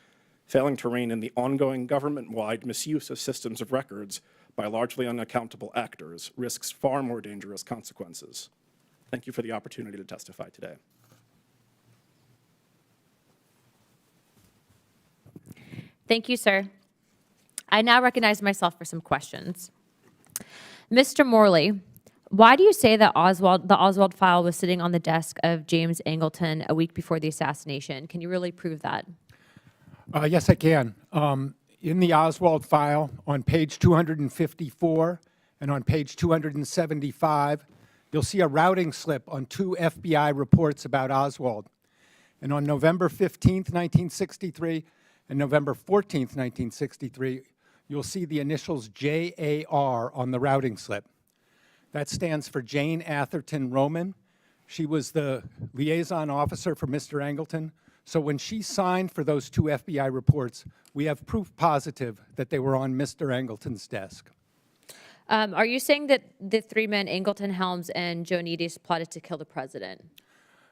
Failing to rein in the ongoing government-wide misuse of systems of records by largely unaccountable actors risks far more dangerous consequences. Thank you for the opportunity to testify today. Thank you, sir. I now recognize myself for some questions. Mr. Morley, why do you say that the Oswald file was sitting on the desk of James Angleton a week before the assassination? Can you really prove that? Yes, I can. In the Oswald file, on page 254 and on page 275, you'll see a routing slip on 2 FBI reports about Oswald. And on November 15th, 1963, and November 14th, 1963, you'll see the initials JAR on the routing slip. That stands for Jane Atherton Roman. She was the liaison officer for Mr. Angleton. So when she signed for those 2 FBI reports, we have proof positive that they were on Mr. Angleton's desk. Are you saying that the 3 men, Angleton, Helms, and Joanides, plotted to kill the president?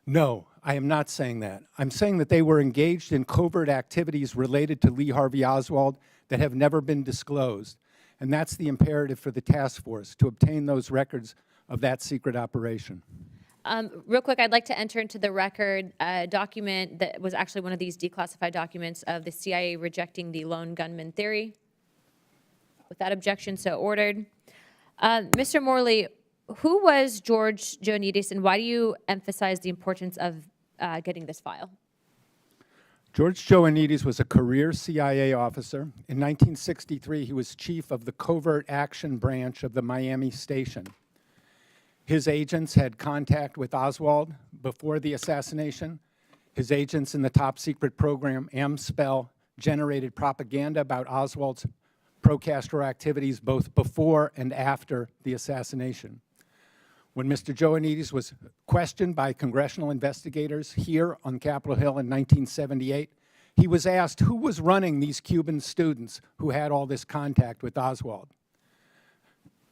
No, I am not saying that. I'm saying that they were engaged in covert activities related to Lee Harvey Oswald that have never been disclosed. And that's the imperative for the task force, to obtain those records of that secret operation. Real quick, I'd like to enter into the record a document that was actually one of these declassified documents of the CIA rejecting the lone gunman theory. Without objection, so ordered. Mr. Morley, who was George Joanides, and why do you emphasize the importance of getting this file? George Joanides was a career CIA officer. In 1963, he was chief of the Covert Action Branch of the Miami Station. His agents had contact with Oswald before the assassination. His agents in the top secret program, AMSPEL, generated propaganda about Oswald's pro-Castro activities both before and after the assassination. When Mr. Joanides was questioned by congressional investigators here on Capitol Hill in 1978, he was asked who was running these Cuban students who had all this contact with Oswald.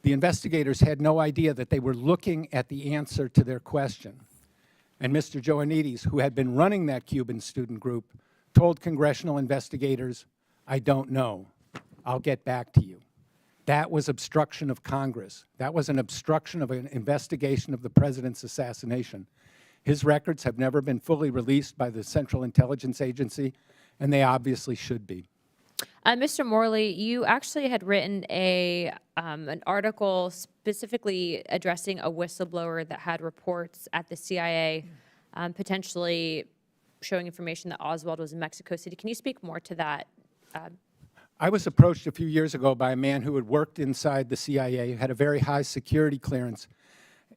The investigators had no idea that they were looking at the answer to their question. And Mr. Joanides, who had been running that Cuban student group, told congressional investigators, "I don't know. I'll get back to you." That was obstruction of Congress. That was an obstruction of an investigation of the president's assassination. His records have never been fully released by the Central Intelligence Agency, and they obviously should be. Mr. Morley, you actually had written an article specifically addressing a whistleblower that had reports at the CIA, potentially showing information that Oswald was in Mexico City. Can you speak more to that? I was approached a few years ago by a man who had worked inside the CIA, had a very high security clearance.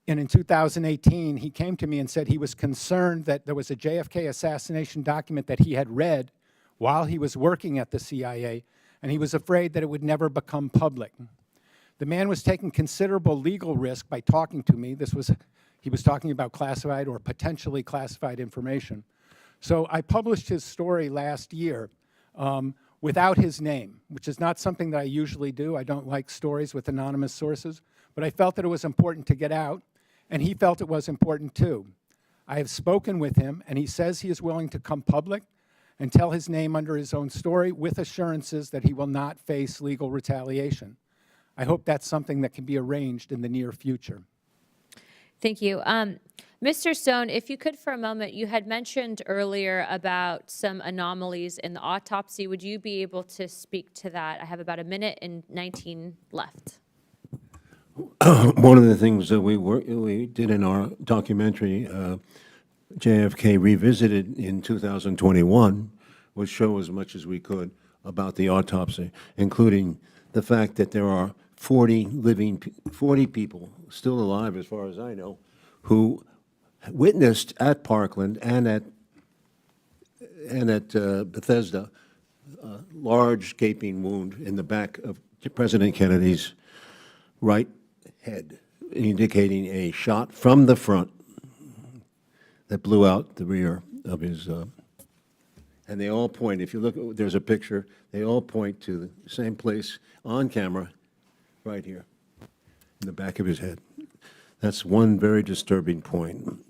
And in 2018, he came to me and said he was concerned that there was a JFK assassination document that he had read while he was working at the CIA, and he was afraid that it would never become public. The man was taking considerable legal risk by talking to me. He was talking about classified or potentially classified information. So I published his story last year without his name, which is not something that I usually do. I don't like stories with anonymous sources, but I felt that it was important to get out, and he felt it was important too. I have spoken with him, and he says he is willing to come public and tell his name under his own story with assurances that he will not face legal retaliation. I hope that's something that can be arranged in the near future. Thank you. Mr. Stone, if you could for a moment, you had mentioned earlier about some anomalies in the autopsy. Would you be able to speak to that? I have about 1:19 left. One of the things that we did in our documentary, JFK Revisited in 2021, was show as much as we could about the autopsy, including the fact that there are 40 people still alive, as far as I know, who witnessed at Parkland and at Bethesda a large gaping wound in the back of President Kennedy's right head, indicating a shot from the front that blew out the rear of his, and they all point, if you look, there's a picture, they all point to the same place on camera, right here, in the back of his head. That's one very disturbing point.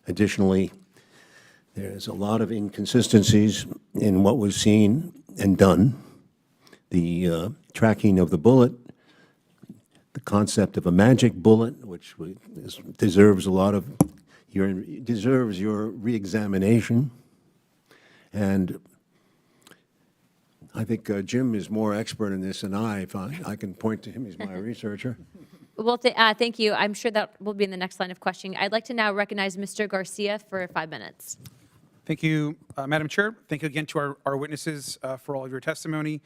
Additionally, there's a lot of inconsistencies in what was seen and done. The tracking of the bullet, the concept of a magic bullet, which deserves a lot of deserves your reexamination. And I think Jim is more expert in this than I. If I can point to him, he's my researcher. Well, thank you. I'm sure that will be in the next line of questioning. I'd like to now recognize Mr. Garcia for 5 minutes. Thank you, Madam Chair. Thank you again to our witnesses for all of your testimony.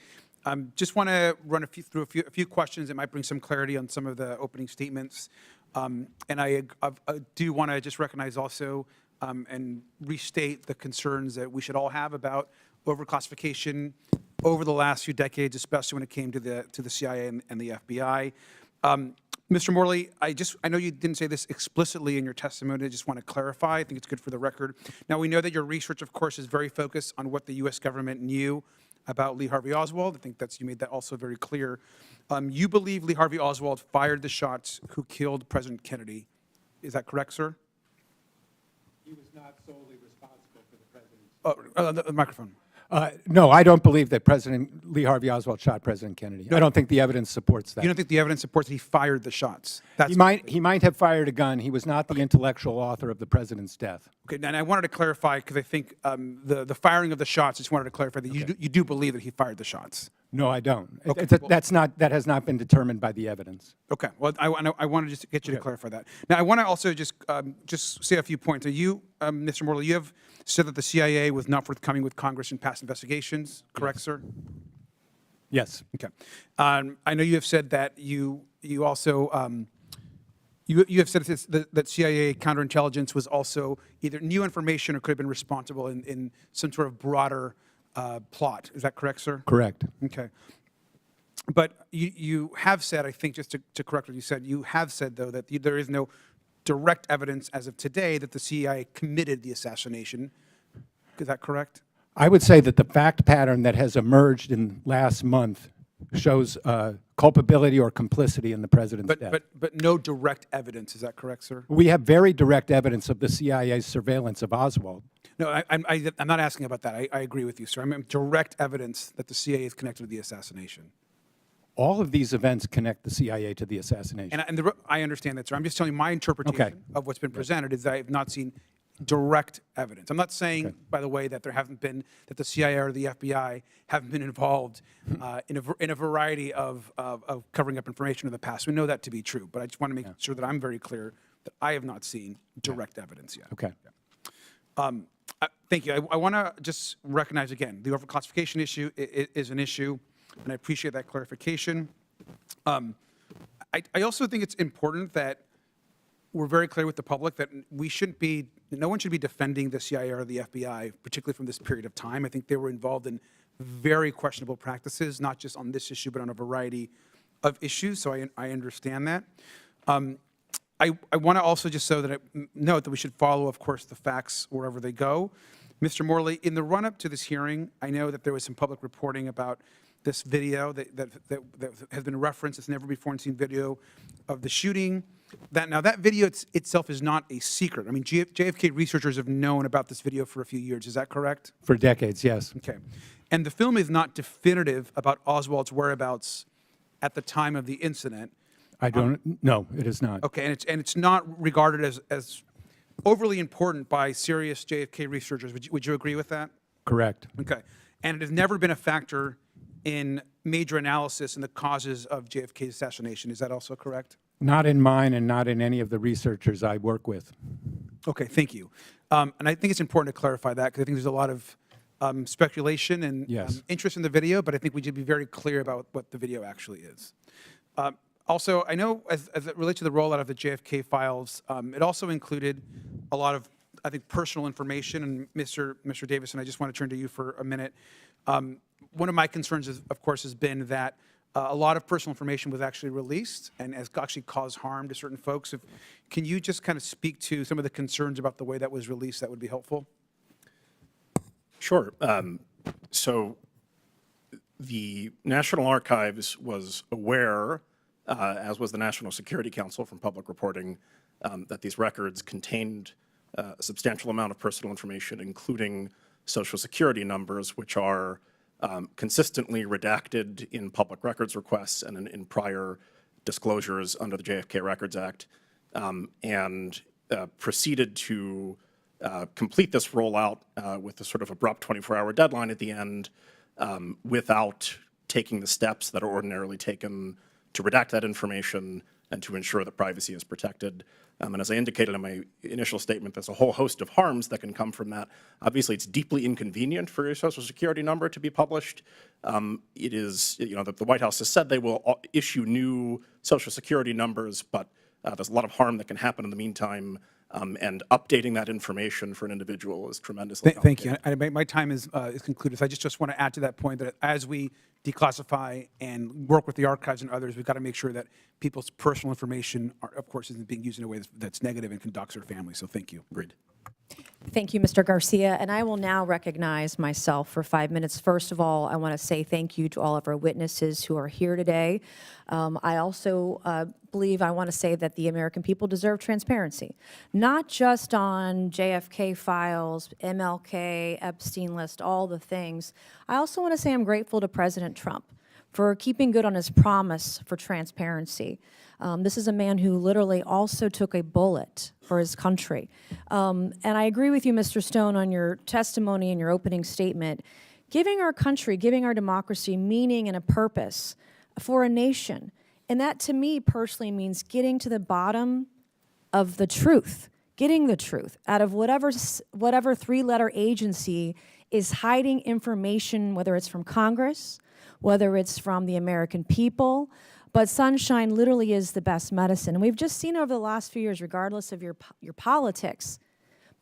Just want to run through a few questions that might bring some clarity on some of the opening statements. And I do want to just recognize also and restate the concerns that we should all have about overclassification over the last few decades, especially when it came to the CIA and the FBI. Mr. Morley, I know you didn't say this explicitly in your testimony. I just want to clarify. I think it's good for the record. Now, we know that your research, of course, is very focused on what the U.S. government knew about Lee Harvey Oswald. I think you made that also very clear. You believe Lee Harvey Oswald fired the shots who killed President Kennedy. Is that correct, sir? He was not solely responsible for the president's... The microphone. No, I don't believe that President Lee Harvey Oswald shot President Kennedy. I don't think the evidence supports that. You don't think the evidence supports that he fired the shots? He might have fired a gun. He was not the intellectual author of the president's death. Okay, and I wanted to clarify, because I think the firing of the shots, I just wanted to clarify that you do believe that he fired the shots. No, I don't. Okay, That has not been determined by the evidence. Okay, well, I want to just get you to clarify that. Now, I want to also just say a few points. You, Mr. Morley, you have said that the CIA was not forthcoming with Congress in past investigations, correct, sir? Yes. Okay. I know you have said that you also you have said that CIA counterintelligence was also either new information or could have been responsible in some sort of broader plot. Is that correct, sir? Correct. Okay. But you have said, I think, just to correct what you said, you have said, though, that there is no direct evidence as of today that the CIA committed the assassination. Is that correct? I would say that the fact pattern that has emerged in last month shows culpability or complicity in the president's death. But no direct evidence. Is that correct, sir? We have very direct evidence of the CIA's surveillance of Oswald. No, I'm not asking about that. I agree with you, sir. I mean direct evidence that the CIA is connected to the assassination. All of these events connect the CIA to the assassination. And I understand that, sir. I'm just telling you my interpretation of what's been presented is that I have not seen direct evidence. I'm not saying, by the way, that there haven't been, that the CIA or the FBI haven't been involved in a variety of covering up information in the past. We know that to be true, but I just want to make sure that I'm very clear that I have not seen direct evidence yet. Okay. Thank you. I want to just recognize again, the overclassification issue is an issue, and I appreciate that clarification. I also think it's important that we're very clear with the public that we shouldn't be no one should be defending the CIA or the FBI, particularly from this period of time. I think they were involved in very questionable practices, not just on this issue, but on a variety of issues, so I understand that. I want to also just so that note that we should follow, of course, the facts wherever they go. Mr. Morley, in the run-up to this hearing, I know that there was some public reporting about this video that has been referenced. It's never before seen video of the shooting. That video itself is not a secret. I mean, JFK researchers have known about this video for a few years. Is that correct? For decades, yes. Okay. And the film is not definitive about Oswald's whereabouts at the time of the incident. I don't, no, it is not. Okay, and it's not regarded as overly important by serious JFK researchers. Would you agree with that? Correct. Okay. And it has never been a factor in major analysis in the causes of JFK's assassination. Is that also correct? Not in mine and not in any of the researchers I work with. Okay, thank you. And I think it's important to clarify that because I think there's a lot of speculation and Yes. interest in the video, but I think we should be very clear about what the video actually is. Also, I know as it relates to the rollout of the JFK files, it also included a lot of, I think, personal information. And Mr. Davisson, I just want to turn to you for a minute. One of my concerns, of course, has been that a lot of personal information was actually released and has actually caused harm to certain folks. Can you just kind of speak to some of the concerns about the way that was released? That would be helpful. Sure. So the National Archives was aware, as was the National Security Council from public reporting, that these records contained a substantial amount of personal information, including Social Security numbers, which are consistently redacted in public records requests and in prior disclosures under the JFK Records Act, and proceeded to complete this rollout with a sort of abrupt 24-hour deadline at the end without taking the steps that are ordinarily taken to redact that information and to ensure that privacy is protected. And as I indicated in my initial statement, there's a whole host of harms that can come from that. Obviously, it's deeply inconvenient for your Social Security number to be published. It is, the White House has said they will issue new Social Security numbers, but there's a lot of harm that can happen in the meantime. And updating that information for an individual is tremendously complicated. Thank you. My time is concluded. So I just want to add to that point that as we declassify and work with the archives and others, we've got to make sure that people's personal information, of course, isn't being used in a way that's negative and can dox their family. So thank you. Agreed. Thank you, Mr. Garcia. And I will now recognize myself for 5 minutes. First of all, I want to say thank you to all of our witnesses who are here today. I also believe I want to say that the American people deserve transparency, not just on JFK files, MLK, Epstein list, all the things. I also want to say I'm grateful to President Trump for keeping good on his promise for transparency. This is a man who literally also took a bullet for his country. And I agree with you, Mr. Stone, on your testimony and your opening statement. Giving our country, giving our democracy meaning and a purpose for a nation. And that, to me, personally means getting to the bottom of the truth, getting the truth out of whatever three-letter agency is hiding information, whether it's from Congress, whether it's from the American people. But sunshine literally is the best medicine. And we've just seen over the last few years, regardless of your politics,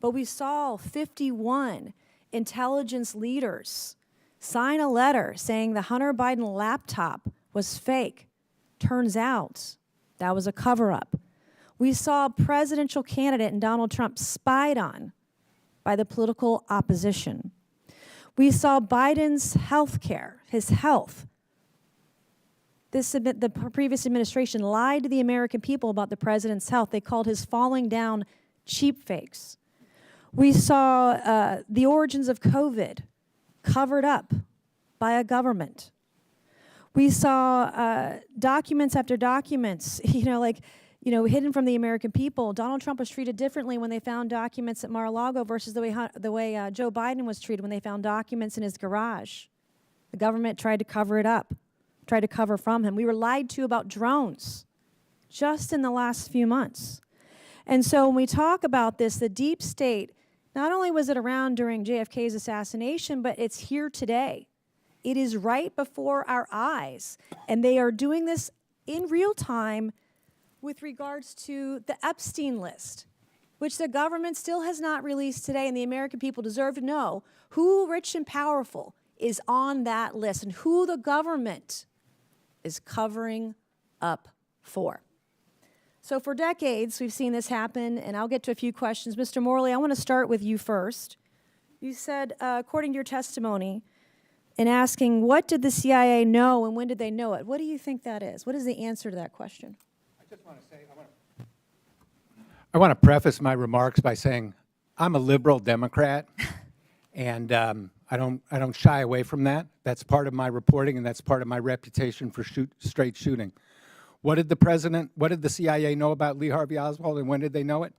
but we saw 51 intelligence leaders sign a letter saying the Hunter Biden laptop was fake. Turns out that was a cover-up. We saw a presidential candidate and Donald Trump spied on by the political opposition. We saw Biden's health care, his health. The previous administration lied to the American people about the president's health. They called his falling down cheap fakes. We saw the origins of COVID covered up by a government. We saw documents after documents, hidden from the American people. Donald Trump was treated differently when they found documents at Mar-a-Lago versus the way Joe Biden was treated when they found documents in his garage. The government tried to cover it up, tried to cover from him. We were lied to about drones just in the last few months. And so when we talk about this, the deep state, not only was it around during JFK's assassination, but it's here today. It is right before our eyes. And they are doing this in real time with regards to the Epstein list. which the government still has not released today, and the American people deserve to know who rich and powerful is on that list and who the government is covering up for. So for decades, we've seen this happen, and I'll get to a few questions. Mr. Morley, I want to start with you first. You said, according to your testimony, in asking, what did the CIA know and when did they know it? What do you think that is? What is the answer to that question? I want to preface my remarks by saying I'm a liberal Democrat, and I don't shy away from that. That's part of my reporting, and that's part of my reputation for straight shooting. What did the CIA know about Lee Harvey Oswald, and when did they know it?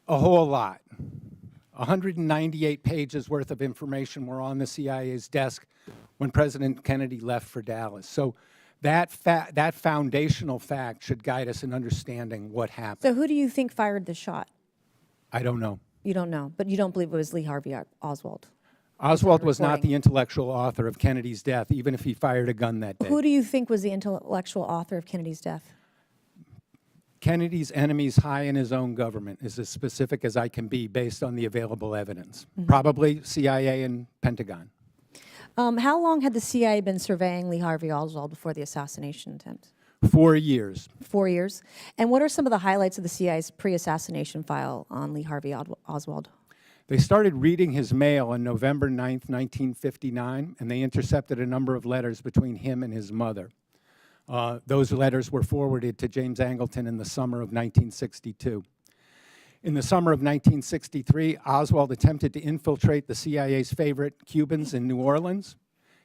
A whole lot. 198 pages worth of information were on the CIA's desk when President Kennedy left for Dallas. So that foundational fact should guide us in understanding what happened. So who do you think fired the shot? I don't know. You don't know, but you don't believe it was Lee Harvey Oswald. Oswald was not the intellectual author of Kennedy's death, even if he fired a gun that day. Who do you think was the intellectual author of Kennedy's death? Kennedy's enemies high in his own government is as specific as I can be based on the available evidence. Probably CIA and Pentagon. How long had the CIA been surveying Lee Harvey Oswald before the assassination attempt? 4 years. 4 years. And what are some of the highlights of the CIA's pre-assassination file on Lee Harvey Oswald? They started reading his mail on November 9th, 1959, and they intercepted a number of letters between him and his mother. Those letters were forwarded to James Angleton in the summer of 1962. In the summer of 1963, Oswald attempted to infiltrate the CIA's favorite Cubans in New Orleans.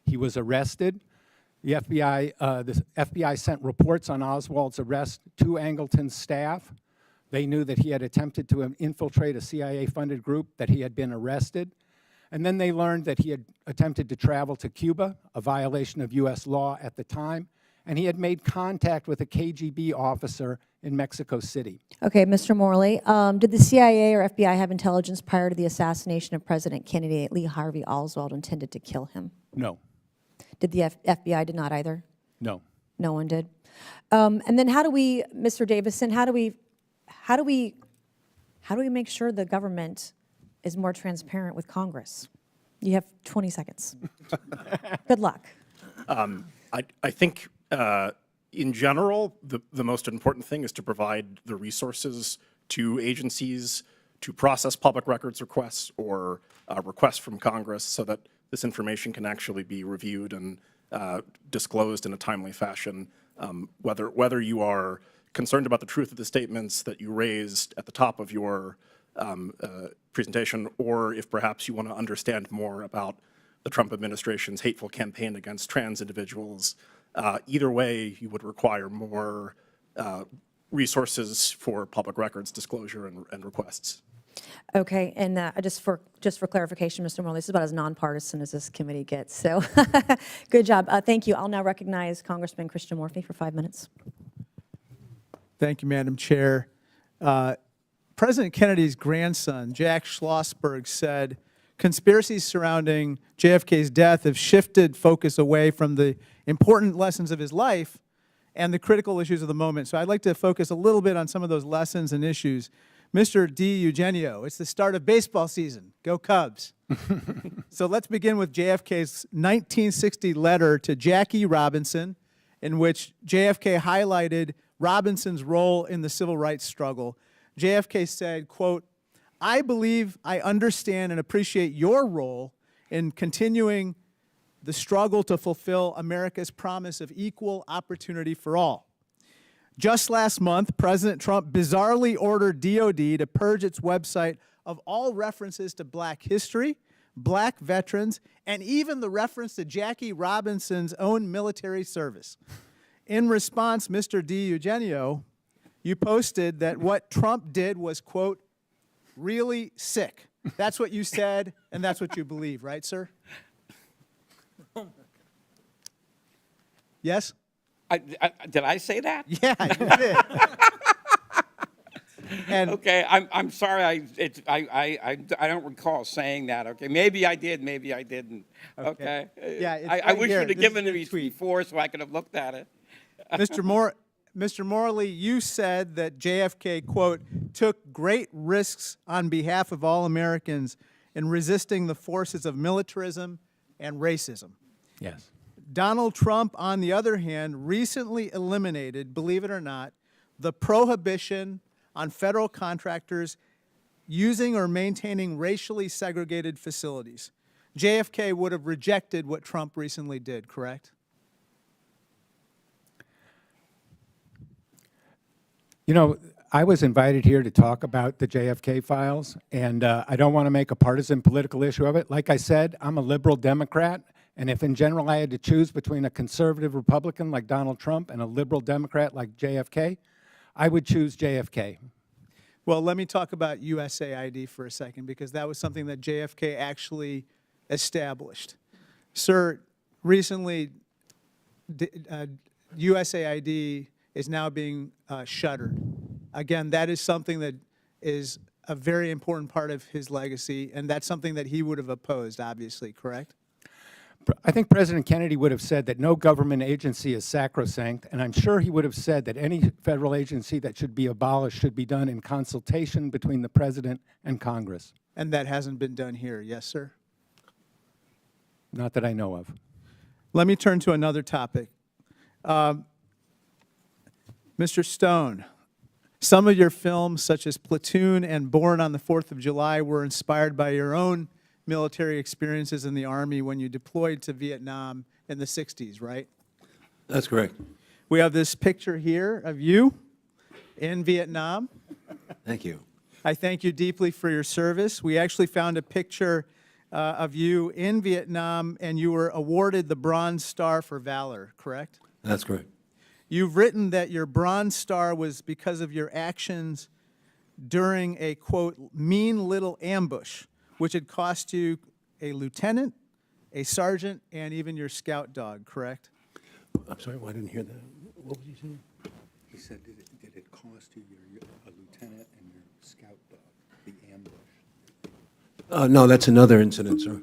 He was arrested. The FBI sent reports on Oswald's arrest to Angleton's staff. They knew that he had attempted to infiltrate a CIA-funded group, that he had been arrested. And then they learned that he had attempted to travel to Cuba, a violation of U.S. law at the time, and he had made contact with a KGB officer in Mexico City. Okay, Mr. Morley, did the CIA or FBI have intelligence prior to the assassination of President Kennedy that Lee Harvey Oswald intended to kill him? No. Did the FBI did not either? No. No one did. And then how do we, Mr. Davisson, how do we make sure the government is more transparent with Congress? You have 20 seconds. Good luck. I think in general, the most important thing is to provide the resources to agencies to process public records requests or requests from Congress so that this information can actually be reviewed and disclosed in a timely fashion, whether you are concerned about the truth of the statements that you raised at the top of your presentation, or if perhaps you want to understand more about the Trump administration's hateful campaign against trans individuals. Either way, you would require more resources for public records disclosure and requests. Okay, and just for clarification, Mr. Morley, this is about as nonpartisan as this committee gets. So, good job. Thank you. I'll now recognize Congressman Christian Morphy for 5 minutes. Thank you, Madam Chair. President Kennedy's grandson, Jack Schlossberg, said, "Conspiracies surrounding JFK's death have shifted focus away from the important lessons of his life and the critical issues of the moment." So I'd like to focus a little bit on some of those lessons and issues. Mr. DiEugenio, it's the start of baseball season. Go Cubs. So let's begin with JFK's 1960 letter to Jackie Robinson, in which JFK highlighted Robinson's role in the civil rights struggle. JFK said, quote, "I believe I understand and appreciate your role in continuing the struggle to fulfill America's promise of equal opportunity for all. Just last month, President Trump bizarrely ordered DOD to purge its website of all references to black history, black veterans, and even the reference to Jackie Robinson's own military service. In response, Mr. DiEugenio, you posted that what Trump did was, quote, really sick. That's what you said, and that's what you believe, right, sir?" Yes? Did I say that? Yeah, you did. And Okay, I'm sorry. I don't recall saying that. Okay, maybe I did, maybe I didn't. Okay. Yeah, it's I right wish here. you'd have This is given the me tweet. before so I could have looked at it. Mr. Mr. Morley, you said that JFK, quote, took great risks on behalf of all Americans in resisting the forces of militarism and racism. Yes. Donald Trump, on the other hand, recently eliminated, believe it or not, the prohibition on federal contractors using or maintaining racially segregated facilities. JFK would have rejected what Trump recently did, correct? You know, I was invited here to talk about the JFK files, and I don't want to make a partisan political issue of it. Like I said, I'm a liberal Democrat, and if in general I had to choose between a conservative Republican like Donald Trump and a liberal Democrat like JFK, I would choose JFK. Well, let me talk about USAID for a second, because that was something that JFK actually established. Sir, recently, USAID is now being shuttered. Again, that is something that is a very important part of his legacy, and that's something that he would have opposed, obviously, correct? I think President Kennedy would have said that no government agency is sacrosanct, and I'm sure he would have said that any federal agency that should be abolished should be done in consultation between the President and Congress. And that hasn't been done here, yes, sir? Not that I know of. Let me turn to another topic. Mr. Stone, some of your films, such as Platoon and Born on the 4th of July, were inspired by your own military experiences in the Army when you deployed to Vietnam in the 60s, right? That's correct. We have this picture here of you in Vietnam. Thank you. I thank you deeply for your service. We actually found a picture of you in Vietnam, and you were awarded the Bronze Star for Valor, correct? That's correct. You've written that your Bronze Star was because of your actions during a, quote, mean little ambush, which had cost you a lieutenant, a sergeant, and even your scout dog, correct? I'm sorry, I didn't hear that. What was he saying? He said, did it cost you a lieutenant and your scout dog, the ambush? No, that's another incident, sir.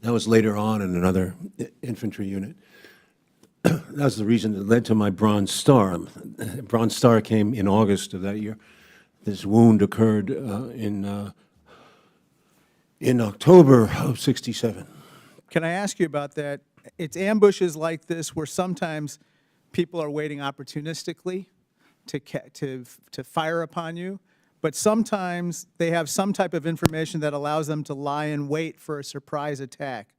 That was later on in another infantry unit. That was the reason that led to my Bronze Star. Bronze Star came in August of that year. This wound occurred in October of '67. Can I ask you about that? It's ambushes like this where sometimes people are waiting opportunistically to fire upon you, but sometimes they have some type of information that allows them to lie in wait for a surprise attack.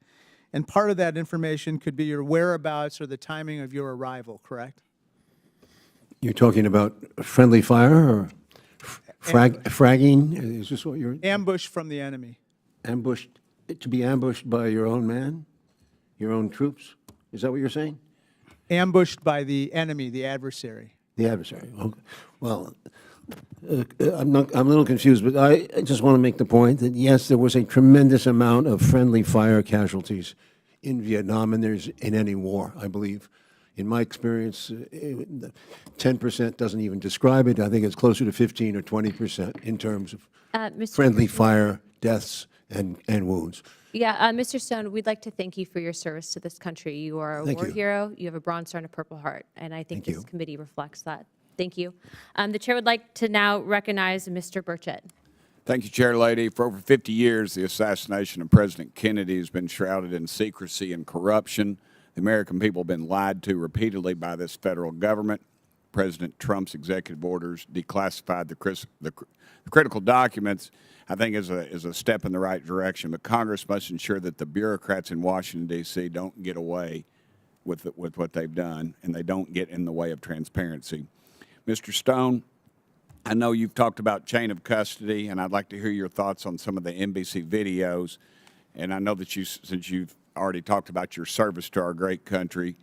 And part of that information could be your whereabouts or the timing of your arrival, correct? You're talking about friendly fire or fragging? Is this what you're... Ambush from the enemy. Ambushed, to be ambushed by your own man? Your own troops? Is that what you're saying? Ambushed by the enemy, the adversary. The adversary. Okay. Well, I'm a little confused, but I just want to make the point that, yes, there was a tremendous amount of friendly fire casualties in Vietnam, and there's in any war, I believe. In my experience, 10% doesn't even describe it. I think it's closer to 15 or 20% in terms of friendly fire deaths and wounds. Yeah, Mr. Stone, we'd like to thank you for your service to this country. You are a war hero. You have a Bronze Star and a Purple Heart, and I think this committee reflects that. Thank you. The chair would like to now recognize Mr. Burchett. Thank you, Chair Lady. For over 50 years, the assassination of President Kennedy has been shrouded in secrecy and corruption. The American people have been lied to repeatedly by this federal government. President Trump's executive orders declassified the critical documents, I think, is a step in the right direction. But Congress must ensure that the bureaucrats in Washington, D.C. don't get away with what they've done, and they don't get in the way of transparency. Mr. Stone, I know you've talked about chain of custody, and I'd like to hear your thoughts on some of the NBC videos. And I know that since you've already talked about your service to our great country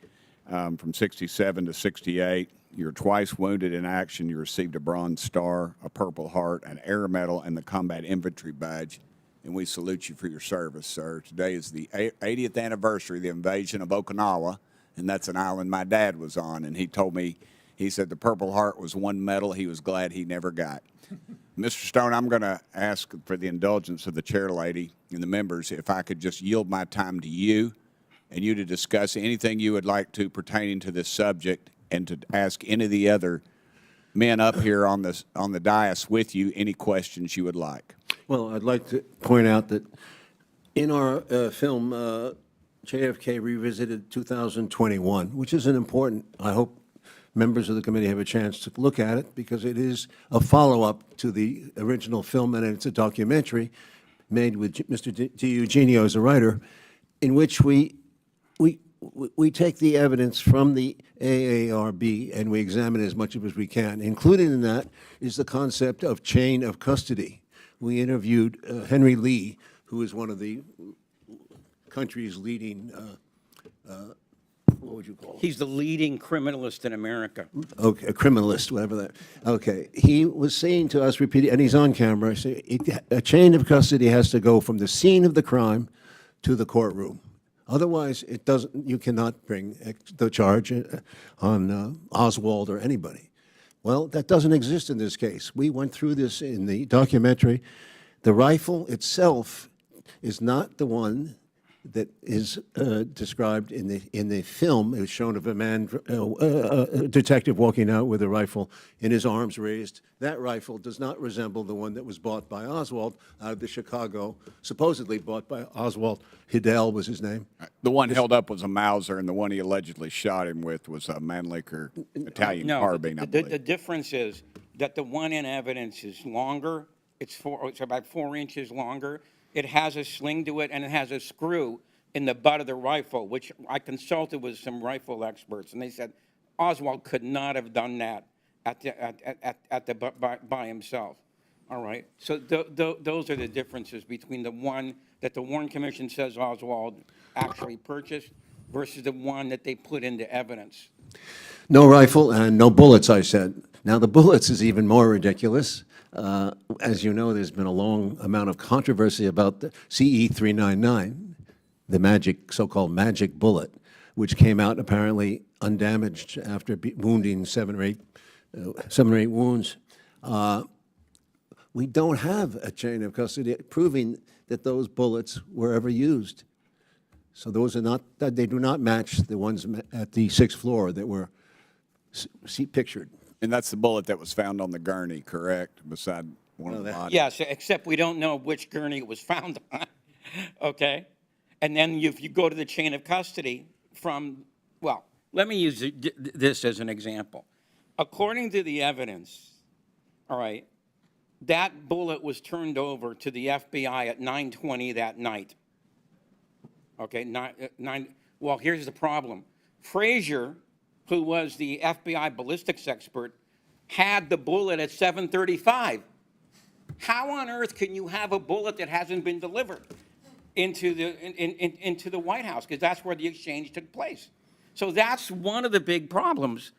from '67 to '68, you were twice wounded in action. You received a Bronze Star, a Purple Heart, an Air Medal, and the Combat Infantry Badge. And we salute you for your service, sir. Today is the 80th anniversary of the invasion of Okinawa, and that's an island my dad was on. And he told me, he said the Purple Heart was one medal he was glad he never got. Mr. Stone, I'm going to ask for the indulgence of the chair lady and the members if I could just yield my time to you and you to discuss anything you would like to pertaining to this subject and to ask any of the other men up here on the dais with you any questions you would like. Well, I'd like to point out that in our film, JFK Revisited 2021, which is an important, I hope members of the committee have a chance to look at it, because it is a follow-up to the original film, and it's a documentary made with Mr. DiEugenio as a writer, in which we take the evidence from the AARB and we examine as much of it as we can. Included in that is the concept of chain of custody. We interviewed Henry Lee, who is one of the country's leading, what would you call him? He's the leading criminalist in America. Okay, a criminalist, whatever that. Okay, he was saying to us repeatedly, and he's on camera, a chain of custody has to go from the scene of the crime to the courtroom. Otherwise, it doesn't. You cannot bring the charge on Oswald or anybody. Well, that doesn't exist in this case. We went through this in the documentary. The rifle itself is not the one that is described in the film. It was shown of a man, a detective walking out with a rifle in his arms raised. That rifle does not resemble the one that was bought by Oswald out of the Chicago, supposedly bought by Oswald. Hidell was his name. The one held up was a Mauser, and the one he allegedly shot him with was a Mannlicher Italian carbine, I believe. The difference is that the one in evidence is longer. It's about 4 inches longer. It has a sling to it, and it has a screw in the butt of the rifle, which I consulted with some rifle experts, and they said Oswald could not have done that by himself. All right, so those are the differences between the one that the Warren Commission says Oswald actually purchased versus the one that they put into evidence. No rifle and no bullets, I said. Now, the bullets is even more ridiculous. As you know, there's been a long amount of controversy about the CE-399, the so-called magic bullet, which came out apparently undamaged after wounding 7 or 8 wounds. We don't have a chain of custody proving that those bullets were ever used. So those are not, they do not match the ones at the 6th floor that were pictured. And that's the bullet that was found on the gurney, correct? Beside one of the bodies? Yes, except we don't know which gurney it was found on, okay? And then if you go to the chain of custody from, well, let me use this as an example. According to the evidence, all right, that bullet was turned over to the FBI at 9:20 that night. Okay, well, here's the problem. Frazier, who was the FBI ballistics expert, had the bullet at 7:35. How on earth can you have a bullet that hasn't been delivered into the White House? Because that's where the exchange took place. So that's one of the big problems.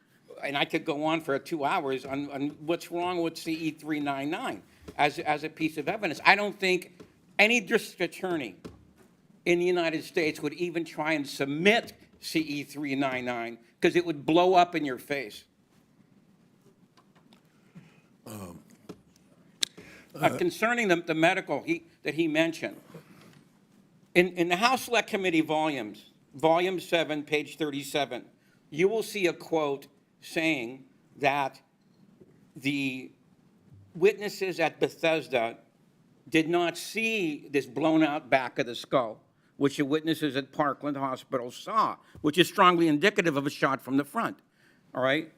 And I could go on for 2 hours on what's wrong with CE-399 as a piece of evidence. I don't think any district attorney in the United States would even try and submit CE-399 because it would blow up in your face. Concerning the medical that he mentioned, in the House Select Committee volumes, Volume 7, page 37, you will see a quote saying that the witnesses at Bethesda did not see this blown out back of the skull, which the witnesses at Parkland Hospital saw, which is strongly indicative of a shot from the front, all right?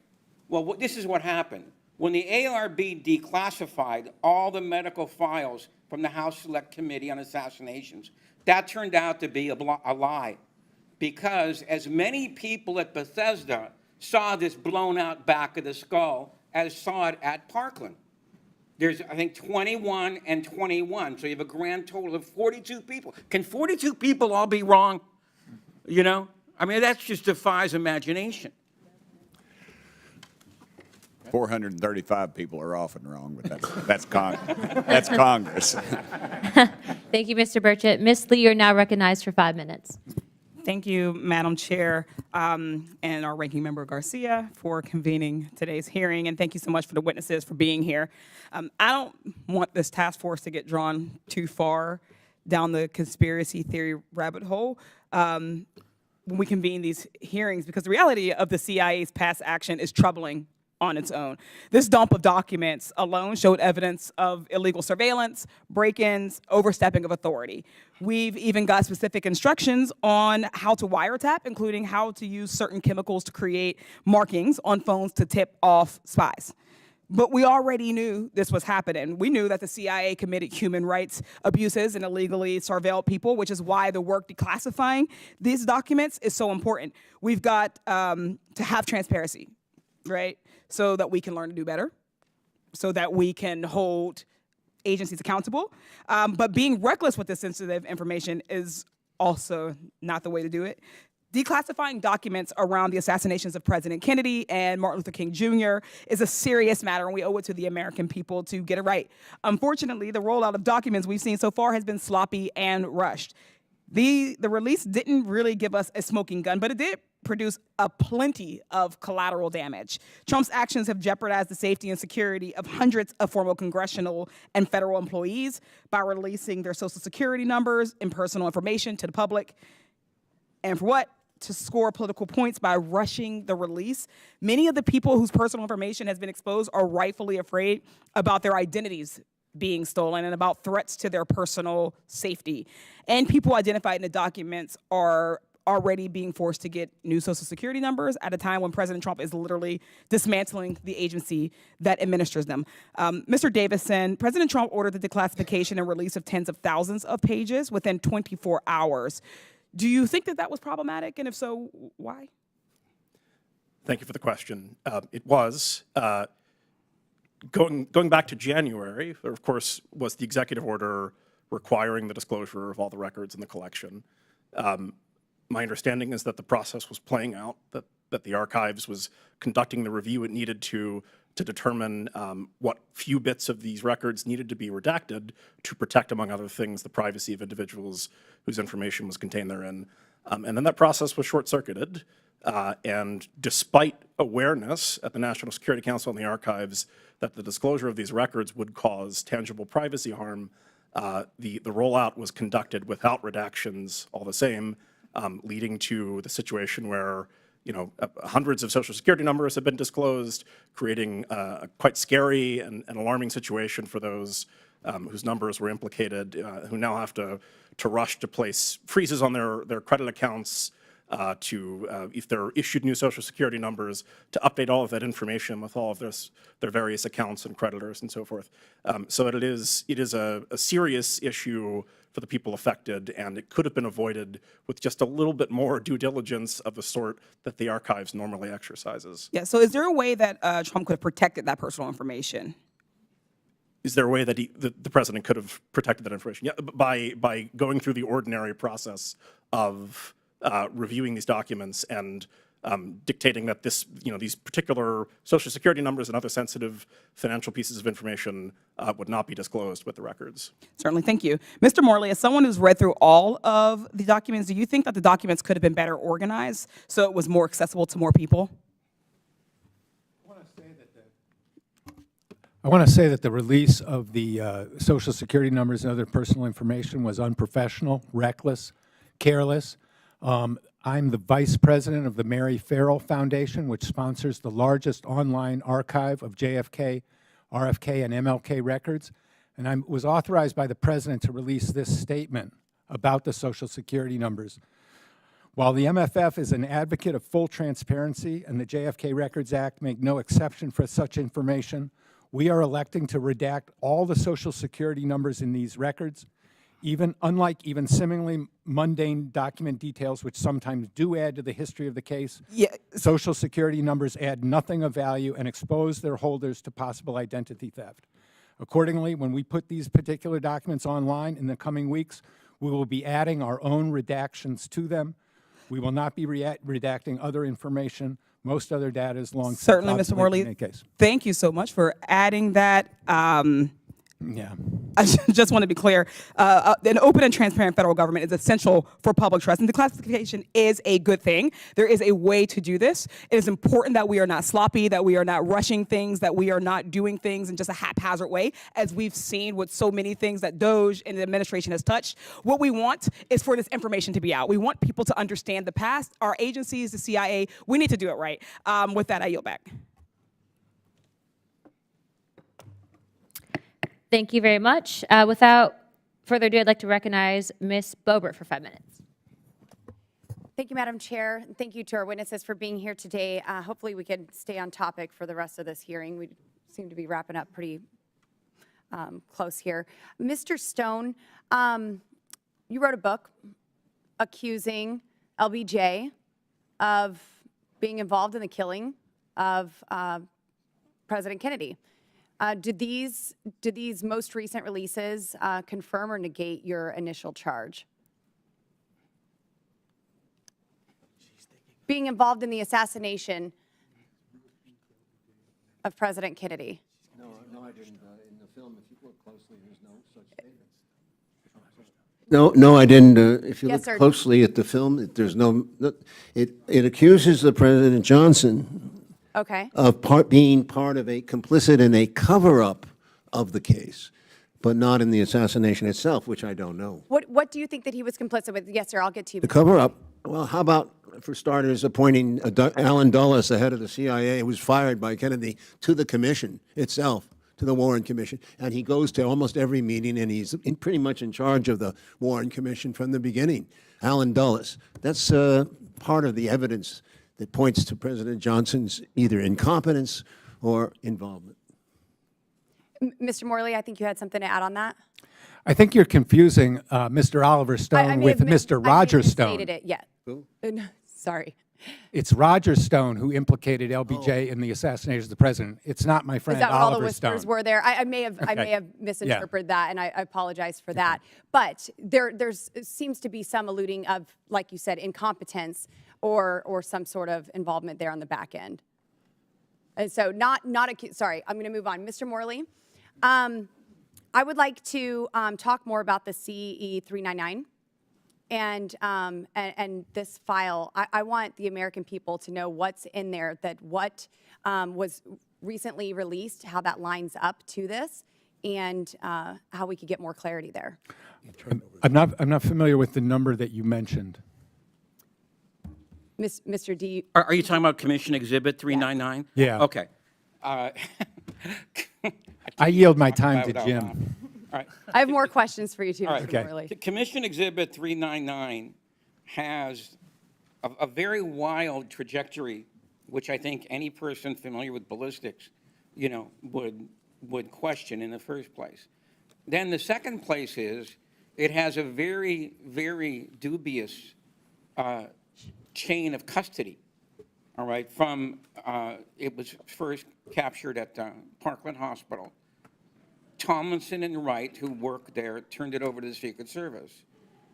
Well, this is what happened. When the ARB declassified all the medical files from the House Select Committee on Assassinations, that turned out to be a lie, because as many people at Bethesda saw this blown out back of the skull as saw it at Parkland. There's, I think, 21 and 21, so you have a grand total of 42 people. Can 42 people all be wrong? You know? I mean, that just defies imagination. 435 people are often wrong, but that's Congress. Thank you, Mr. Burchett. Ms. Lee, you're now recognized for 5 minutes. Thank you, Madam Chair, and our Ranking Member Garcia for convening today's hearing, and thank you so much for the witnesses for being here. I don't want this task force to get drawn too far down the conspiracy theory rabbit hole. when we convene these hearings, because the reality of the CIA's past action is troubling on its own. This dump of documents alone showed evidence of illegal surveillance, break-ins, overstepping of authority. We've even got specific instructions on how to wiretap, including how to use certain chemicals to create markings on phones to tip off spies. But we already knew this was happening. We knew that the CIA committed human rights abuses and illegally surveilled people, which is why the work declassifying these documents is so important. We've got to have transparency, right? So that we can learn to do better, so that we can hold agencies accountable. But being reckless with this sensitive information is also not the way to do it. Declassifying documents around the assassinations of President Kennedy and Martin Luther King Jr. is a serious matter, and we owe it to the American people to get it right. Unfortunately, the rollout of documents we've seen so far has been sloppy and rushed. The release didn't really give us a smoking gun, but it did produce a plenty of collateral damage. Trump's actions have jeopardized the safety and security of hundreds of former congressional and federal employees by releasing their social security numbers and personal information to the public. And for what? To score political points by rushing the release. Many of the people whose personal information has been exposed are rightfully afraid about their identities being stolen and about threats to their personal safety. And people identified in the documents are already being forced to get new social security numbers at a time when President Trump is literally dismantling the agency that administers them. Mr. Davisson, President Trump ordered the declassification and release of tens of thousands of pages within 24 hours. Do you think that that was problematic? And if so, why? Thank you for the question. It was. Going back to January, there, of course, was the executive order requiring the disclosure of all the records in the collection. My understanding is that the process was playing out, that the archives was conducting the review it needed to determine what few bits of these records needed to be redacted to protect, among other things, the privacy of individuals whose information was contained therein. And then that process was short-circuited. And despite awareness at the National Security Council and the archives that the disclosure of these records would cause tangible privacy harm, the rollout was conducted without redactions all the same, leading to the situation where hundreds of social security numbers have been disclosed, creating a quite scary and alarming situation for those whose numbers were implicated, who now have to rush to place freezes on their credit accounts, if they're issued new social security numbers, to update all of that information with all of their various accounts and creditors and so forth. So that it is a serious issue for the people affected, and it could have been avoided with just a little bit more due diligence of the sort that the archives normally exercises. Yeah, so is there a way that Trump could have protected that personal information? Is there a way that the president could have protected that information? Yeah, by going through the ordinary process of reviewing these documents and dictating that these particular social security numbers and other sensitive financial pieces of information would not be disclosed with the records. Certainly, thank you. Mr. Morley, as someone who's read through all of the documents, do you think that the documents could have been better organized so it was more accessible to more people? I want to say that the release of the social security numbers and other personal information was unprofessional, reckless, careless. I'm the vice president of the Mary Farrell Foundation, which sponsors the largest online archive of JFK, RFK, and MLK records. And I was authorized by the president to release this statement about the social security numbers. While the MFF is an advocate of full transparency and the JFK Records Act make no exception for such information, we are electing to redact all the social security numbers in these records, unlike seemingly mundane document details, which sometimes do add to the history of the case. Yeah. Social security numbers add nothing of value and expose their holders to possible identity theft. Accordingly, when we put these particular documents online in the coming weeks, we will be adding our own redactions to them. We will not be redacting other information. Most other data is long. Certainly, Mr. Morley. Thank you so much for adding that. Yeah. I just want to be clear. An open and transparent federal government is essential for public trust, and declassification is a good thing. There is a way to do this. It is important that we are not sloppy, that we are not rushing things, that we are not doing things in just a haphazard way, as we've seen with so many things that DOJ and the administration has touched. What we want is for this information to be out. We want people to understand the past, our agencies, the CIA. We need to do it right. With that, I yield back. Thank you very much. Without further ado, I'd like to recognize Ms. Boebert for 5 minutes. Thank you, Madam Chair. Thank you to our witnesses for being here today. Hopefully we can stay on topic for the rest of this hearing. We seem to be wrapping up pretty close here. Mr. Stone, you wrote a book accusing LBJ of being involved in the killing of President Kennedy. Do these most recent releases confirm or negate your initial charge? Being involved in the assassination of President Kennedy. No, I didn't. In the film, if you look closely, there's no such statement. No, I didn't. If you Yes, look sir. closely at the film, there's no. It accuses the President Johnson Okay. of being part of a complicit in a cover-up of the case, but not in the assassination itself, which I don't know. What do you think that he was complicit with? Yes, sir. I'll get to you. The cover-up. Well, how about, for starters, appointing Alan Dulles, the head of the CIA, who was fired by Kennedy, to the commission itself, to the Warren Commission, and he goes to almost every meeting, and he's pretty much in charge of the Warren Commission from the beginning. Alan Dulles. That's part of the evidence that points to President Johnson's either incompetence or involvement. Mr. Morley, I think you had something to add on that. I think you're confusing Mr. Oliver Stone with Mr. Roger Stone. I may have misstated it yet. Who? No, sorry. It's Roger Stone who implicated LBJ in the assassination of the president. It's not my Is friend that what all the Oliver whispers Stone. were there? I may have misinterpreted that, and I apologize for that. But there's seems to be some alluding of, like you said, incompetence or some sort of involvement there on the back end. And so sorry, I'm going to move on. Mr. Morley, I would like to talk more about the CE 399 and this file. I want the American people to know what's in there, that what was recently released, how that lines up to this, and how we could get more clarity there. I'm not familiar with the number that you mentioned. Mr. D. Are you talking about Commission Exhibit 399? Yeah. Okay. I yield my time to Without Jim. laughing. All right. I have more questions for you too, All right. Mr. Morley. The Commission Exhibit 399 has a very wild trajectory, which I think any person familiar with ballistics, would question in the first place. Then the second place is it has a very, very dubious chain of custody. All right, from it was first captured at Parkland Hospital. Tomlinson and Wright, who worked there, turned it over to the Secret Service.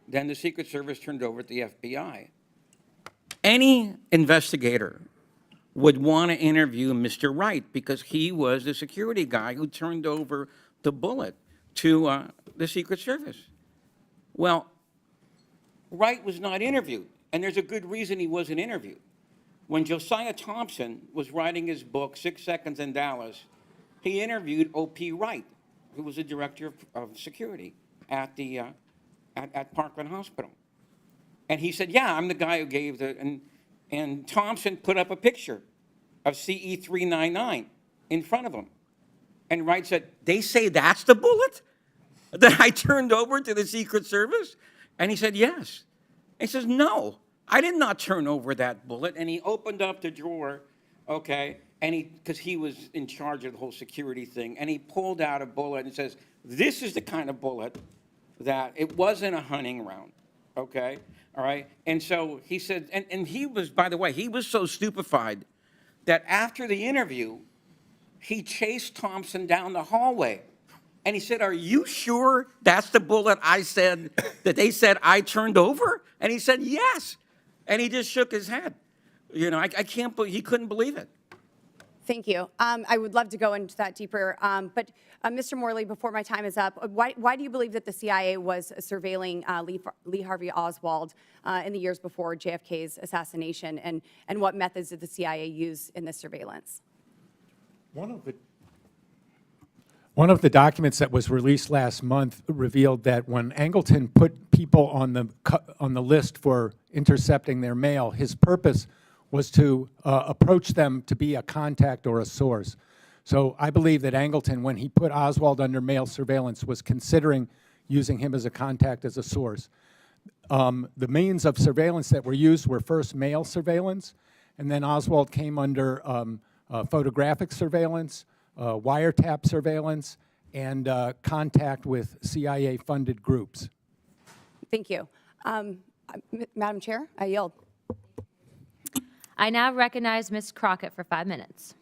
Then the Secret Service turned over to the FBI. Any investigator would want to interview Mr. Wright because he was the security guy who turned over the bullet to the Secret Service. Well, Wright was not interviewed, and there's a good reason he wasn't interviewed. When Josiah Thompson was writing his book, 6 Seconds in Dallas, he interviewed O.P. Wright, who was the director of security at Parkland Hospital. And he said, yeah, I'm the guy who gave and Thompson put up a picture of CE 399 in front of him. And Wright said, they say that's the bullet that I turned over to the Secret Service? And he said, yes. And he says, no, I did not turn over that bullet. And he opened up the drawer, okay, and because he was in charge of the whole security thing, and he pulled out a bullet and says, this is the kind of bullet that it wasn't a hunting round, okay? All right? And so he said, and he was, by the way, he was so stupefied that after the interview, he chased Thompson down the hallway. And he said, are you sure that's the bullet I said, that they said I turned over? And he said, yes. And he just shook his head. I can't believe, he couldn't believe it. Thank you. I would love to go into that deeper. But Mr. Morley, before my time is up, why do you believe that the CIA was surveilling Lee Harvey Oswald in the years before JFK's assassination? And what methods did the CIA use in this surveillance? One of the documents that was released last month revealed that when Angleton put people on the list for intercepting their mail, his purpose was to approach them to be a contact or a source. So I believe that Angleton, when he put Oswald under mail surveillance, was considering using him as a contact, as a source. The means of surveillance that were used were first mail surveillance, and then Oswald came under photographic surveillance, wiretap surveillance, and contact with CIA-funded groups. Thank you. Madam Chair, I yield. I now recognize Ms. Crockett for 5 minutes.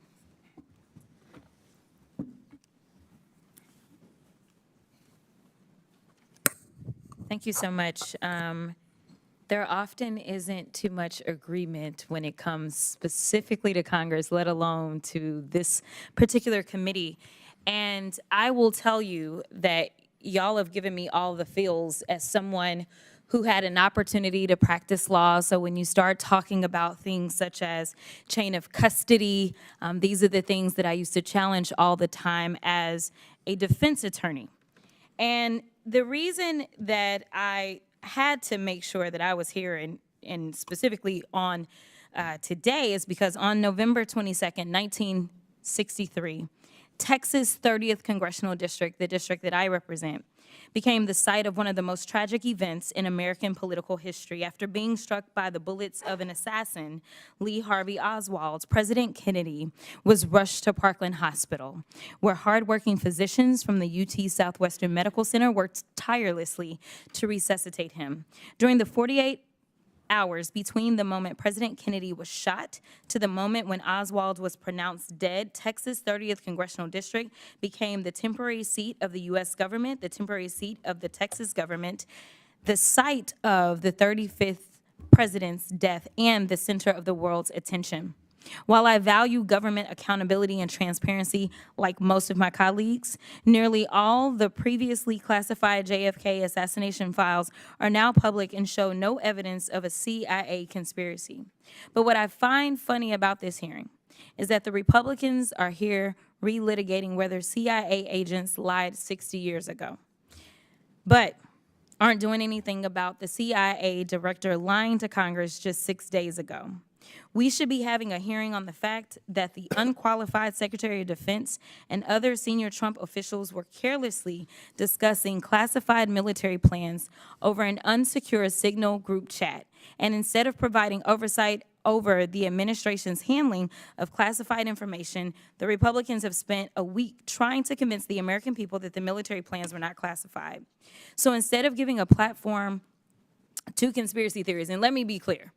Thank you so much. There often isn't too much agreement when it comes specifically to Congress, let alone to this particular committee. And I will tell you that y'all have given me all the feels as someone who had an opportunity to practice law. So when you start talking about things such as chain of custody, these are the things that I used to challenge all the time as a defense attorney. And the reason that I had to make sure that I was here and specifically on today is because on November 22nd, 1963, Texas 30th Congressional District, the district that I represent, became the site of one of the most tragic events in American political history. After being struck by the bullets of an assassin, Lee Harvey Oswald, President Kennedy was rushed to Parkland Hospital, where hardworking physicians from the UT Southwestern Medical Center worked tirelessly to resuscitate him. During the 48 hours between the moment President Kennedy was shot to the moment when Oswald was pronounced dead, Texas 30th Congressional District became the temporary seat of the U.S. government, the temporary seat of the Texas government, the site of the 35th president's death, and the center of the world's attention. While I value government accountability and transparency like most of my colleagues, nearly all the previously classified JFK assassination files are now public and show no evidence of a CIA conspiracy. But what I find funny about this hearing is that the Republicans are here relitigating whether CIA agents lied 60 years ago, but aren't doing anything about the CIA director lying to Congress just 6 days ago. We should be having a hearing on the fact that the unqualified Secretary of Defense and other senior Trump officials were carelessly discussing classified military plans over an unsecure Signal group chat. And instead of providing oversight over the administration's handling of classified information, the Republicans have spent a week trying to convince the American people that the military plans were not classified. So instead of giving a platform to conspiracy theories, and let me be clear,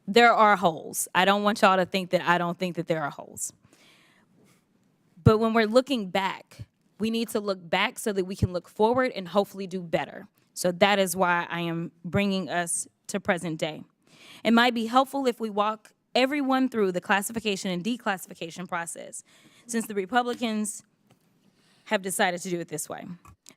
there are holes. I don't want y'all to think that I don't think that there are holes. But when we're looking back, we need to look back so that we can look forward and hopefully do better. So that is why I am bringing us to present day. It might be helpful if we walk everyone through the classification and declassification process, since the Republicans have decided to do it this way.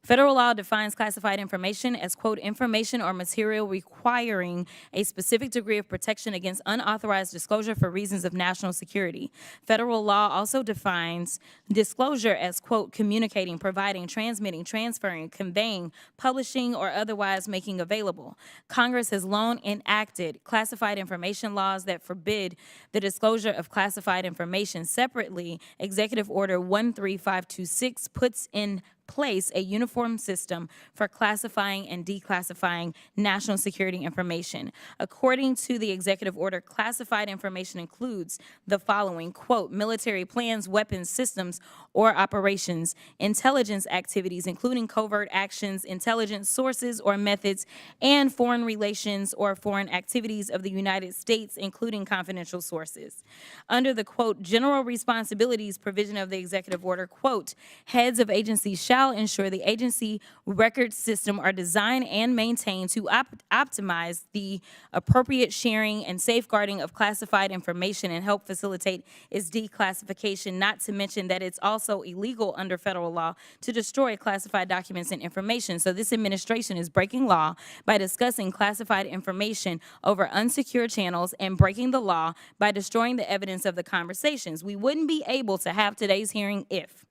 Federal law defines classified information as, quote, information or material requiring a specific degree of protection against unauthorized disclosure for reasons of national security. Federal law also defines disclosure as, quote, communicating, providing, transmitting, transferring, conveying, publishing, or otherwise making available. Congress has long enacted classified information laws that forbid the disclosure of classified information. Separately, Executive Order 13526 puts in place a uniform system for classifying and declassifying national security information. According to the executive order, classified information includes the following, quote, military plans, weapons, systems, or operations, intelligence activities, including covert actions, intelligence sources or methods, and foreign relations or foreign activities of the United States, including confidential sources. Under the, quote, general responsibilities provision of the executive order, quote, heads of agencies shall shall ensure the agency record system are designed and maintained to optimize the appropriate sharing and safeguarding of classified information and help facilitate its declassification, not to mention that it's also illegal under federal law to destroy classified documents and information. So this administration is breaking law by discussing classified information over unsecured channels and breaking the law by destroying the evidence of the conversations. We wouldn't be able to have today's hearing if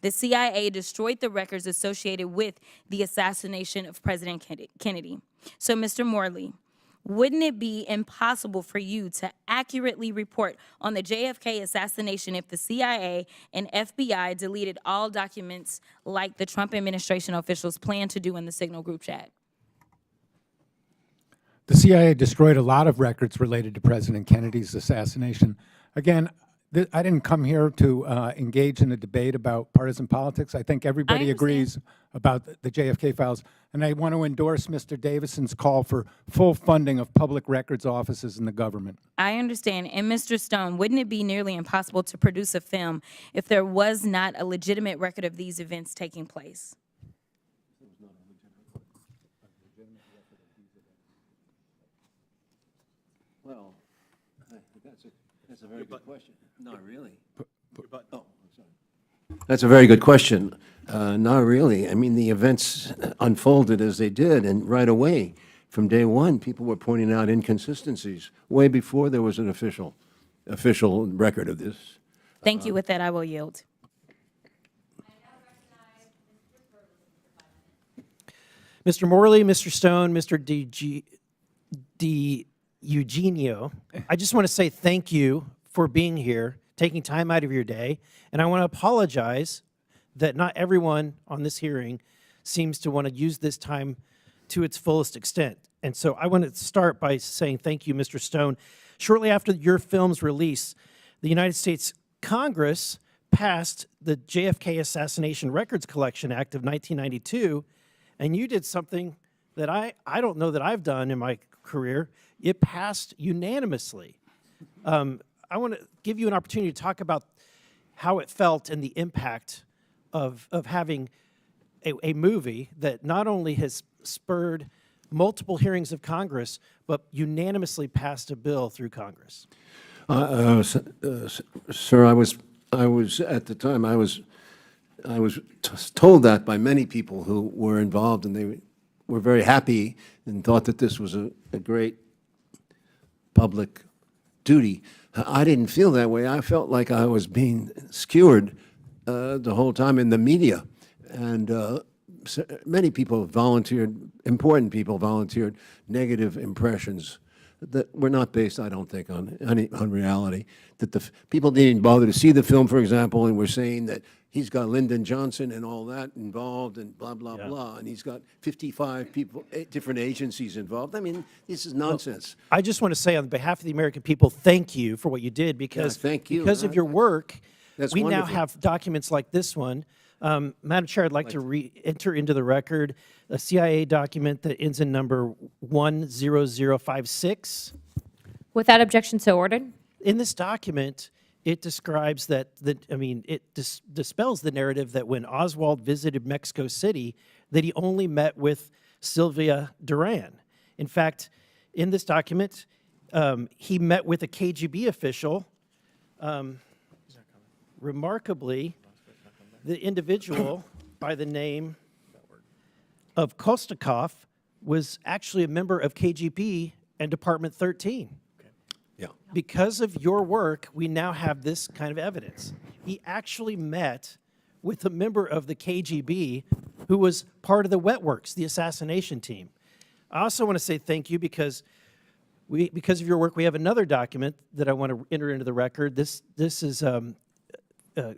the CIA destroyed the records associated with the assassination of President Kennedy. So, Mr. Morley, wouldn't it be impossible for you to accurately report on the JFK assassination if the CIA and FBI deleted all documents like the Trump administration officials plan to do in the Signal group chat? The CIA destroyed a lot of records related to President Kennedy's assassination. Again, I didn't come here to engage in a debate about partisan politics. I think everybody agrees about the JFK files. And I want to endorse Mr. Davisson's call for full funding of public records offices in the government. I understand. And Mr. Stone, wouldn't it be nearly impossible to produce a film if there was not a legitimate record of these events taking place? Well, that's a very good question. Not really. Oh, I'm sorry. That's a very good question. Not really. I mean, the events unfolded as they did, and right away, from day one, people were pointing out inconsistencies, way before there was an official record of this. Thank you. With that, I will yield. Mr. Morley, Mr. Stone, Mr. DiEugenio, I just want to say thank you for being here, taking time out of your day, and I want to apologize that not everyone on this hearing seems to want to use this time to its fullest extent. And so I want to start by saying thank you, Mr. Stone. Shortly after your film's release, the United States Congress passed the JFK Assassination Records Collection Act of 1992, and you did something that I don't know that I've done in my career. It passed unanimously. I want to give you an opportunity to talk about how it felt and the impact of having a movie that not only has spurred multiple hearings of Congress, but unanimously passed a bill through Congress. Sir, I was at the time, I was told that by many people who were involved, and they were very happy and thought that this was a great public duty. I didn't feel that way. I felt like I was being skewered the whole time in the media. And many people volunteered, important people volunteered negative impressions that were not based, I don't think, on reality. That the people didn't bother to see the film, for example, and were saying that he's got Lyndon Johnson and all that involved and blah, blah, blah, and he's got 55 people, different agencies involved. I mean, this is nonsense. Well, I just want to say on behalf of the American people, thank you for what you did, because thank you. Because of your work, we wonderful. now have documents like this one. Madam Chair, I'd like to enter into the record a CIA document that ends in number 10056. Without objection, so ordered. In this document, it describes that, it dispels the narrative that when Oswald visited Mexico City, that he only met with Sylvia Duran. In fact, in this document, he met with a KGB official. Remarkably, the individual by the name of Kostakov was actually a member of KGB and Department 13. Yeah. Because of your work, we now have this kind of evidence. He actually met with a member of the KGB who was part of the Wet Works, the assassination team. I also want to say thank you because of your work, we have another document that I want to enter into the record. This is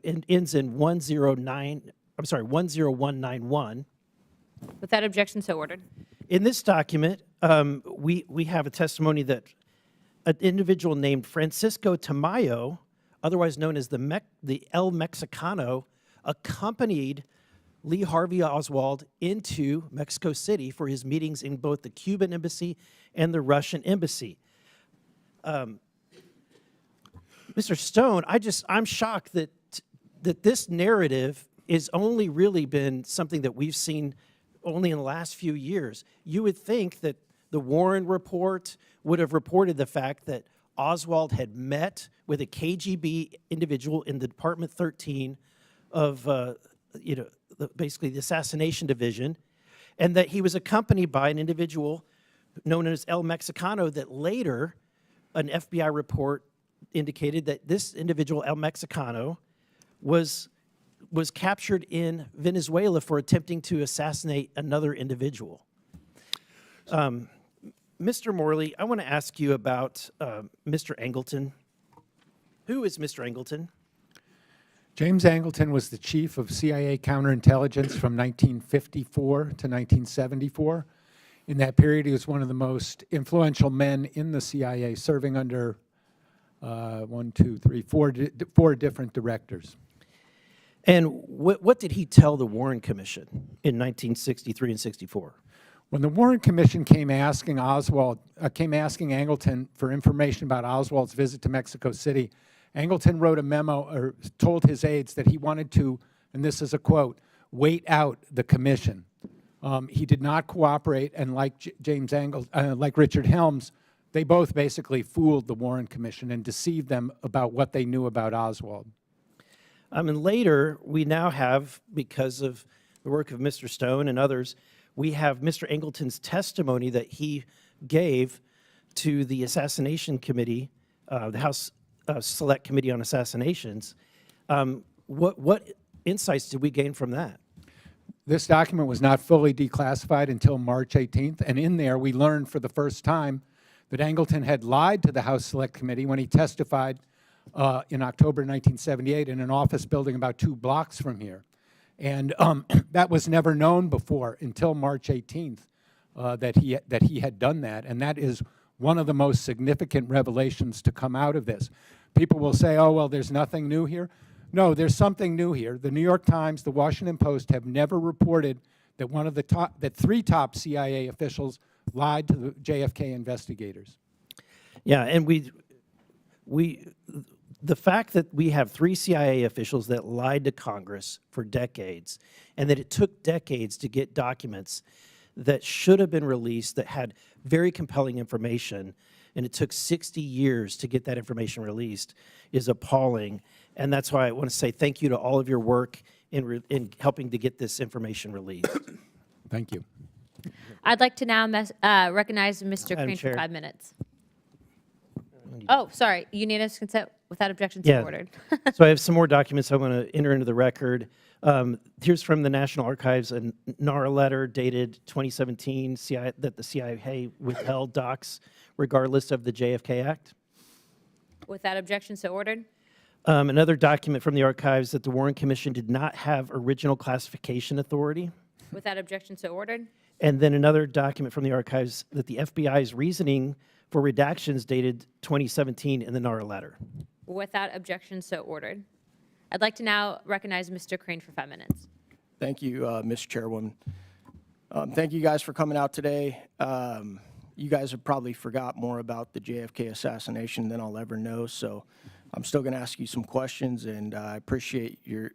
ends in 10191. Without objection, so ordered. In this document, we have a testimony that an individual named Francisco Tamayo, otherwise known as the El Mexicano, accompanied Lee Harvey Oswald into Mexico City for his meetings in both the Cuban embassy and the Russian embassy. Mr. Stone, I'm shocked that this narrative is only really been something that we've seen only in the last few years. You would think that the Warren report would have reported the fact that Oswald had met with a KGB individual in the Department 13 of, basically the assassination division, and that he was accompanied by an individual known as El Mexicano, that later an FBI report indicated that this individual, El Mexicano, was captured in Venezuela for attempting to assassinate another individual. Mr. Morley, I want to ask you about Mr. Angleton. Who is Mr. Angleton? James Angleton was the chief of CIA counterintelligence from 1954 to 1974. In that period, he was one of the most influential men in the CIA, serving under four different directors. And what did he tell the Warren Commission in 1963 and 64? When the Warren Commission came asking Angleton for information about Oswald's visit to Mexico City, Angleton wrote a memo, or told his aides that he wanted to, and this is a quote, wait out the commission. He did not cooperate, and like like Richard Helms, they both basically fooled the Warren Commission and deceived them about what they knew about Oswald. And later, we now have, because of the work of Mr. Stone and others, we have Mr. Angleton's testimony that he gave to the Assassination Committee, the House Select Committee on Assassinations. What insights did we gain from that? This document was not fully declassified until March 18th, and in there we learned for the first time that Angleton had lied to the House Select Committee when he testified in October 1978 in an office building about 2 blocks from here. And that was never known before until March 18th that he had done that, and that is one of the most significant revelations to come out of this. People will say, oh, well, there's nothing new here. No, there's something new here. The New York Times, the Washington Post have never reported that 3 top CIA officials lied to the JFK investigators. Yeah, and the fact that we have 3 CIA officials that lied to Congress for decades, and that it took decades to get documents that should have been released that had very compelling information, and it took 60 years to get that information released, is appalling. And that's why I want to say thank you to all of your work in helping to get this information released. Thank you. I'd like to now recognize Mr. Crane for Chair. 5 minutes. Oh, sorry, unanimous consent without objection, so ordered. So I have some more documents I want to enter into the record. Here's from the National Archives, a NARA letter dated 2017 that the CIA withheld docs regardless of the JFK Act. Without objection, so ordered. Another document from the archives that the Warren Commission did not have original classification authority. Without objection, so ordered. And then another document from the archives that the FBI's reasoning for redactions dated 2017 in the NARA letter. Without objection, so ordered. I'd like to now recognize Mr. Crane for 5 minutes. Thank you, Ms. Chairwoman. Thank you guys for coming out today. You guys have probably forgot more about the JFK assassination than I'll ever know, so I'm still going to ask you some questions, and I appreciate your,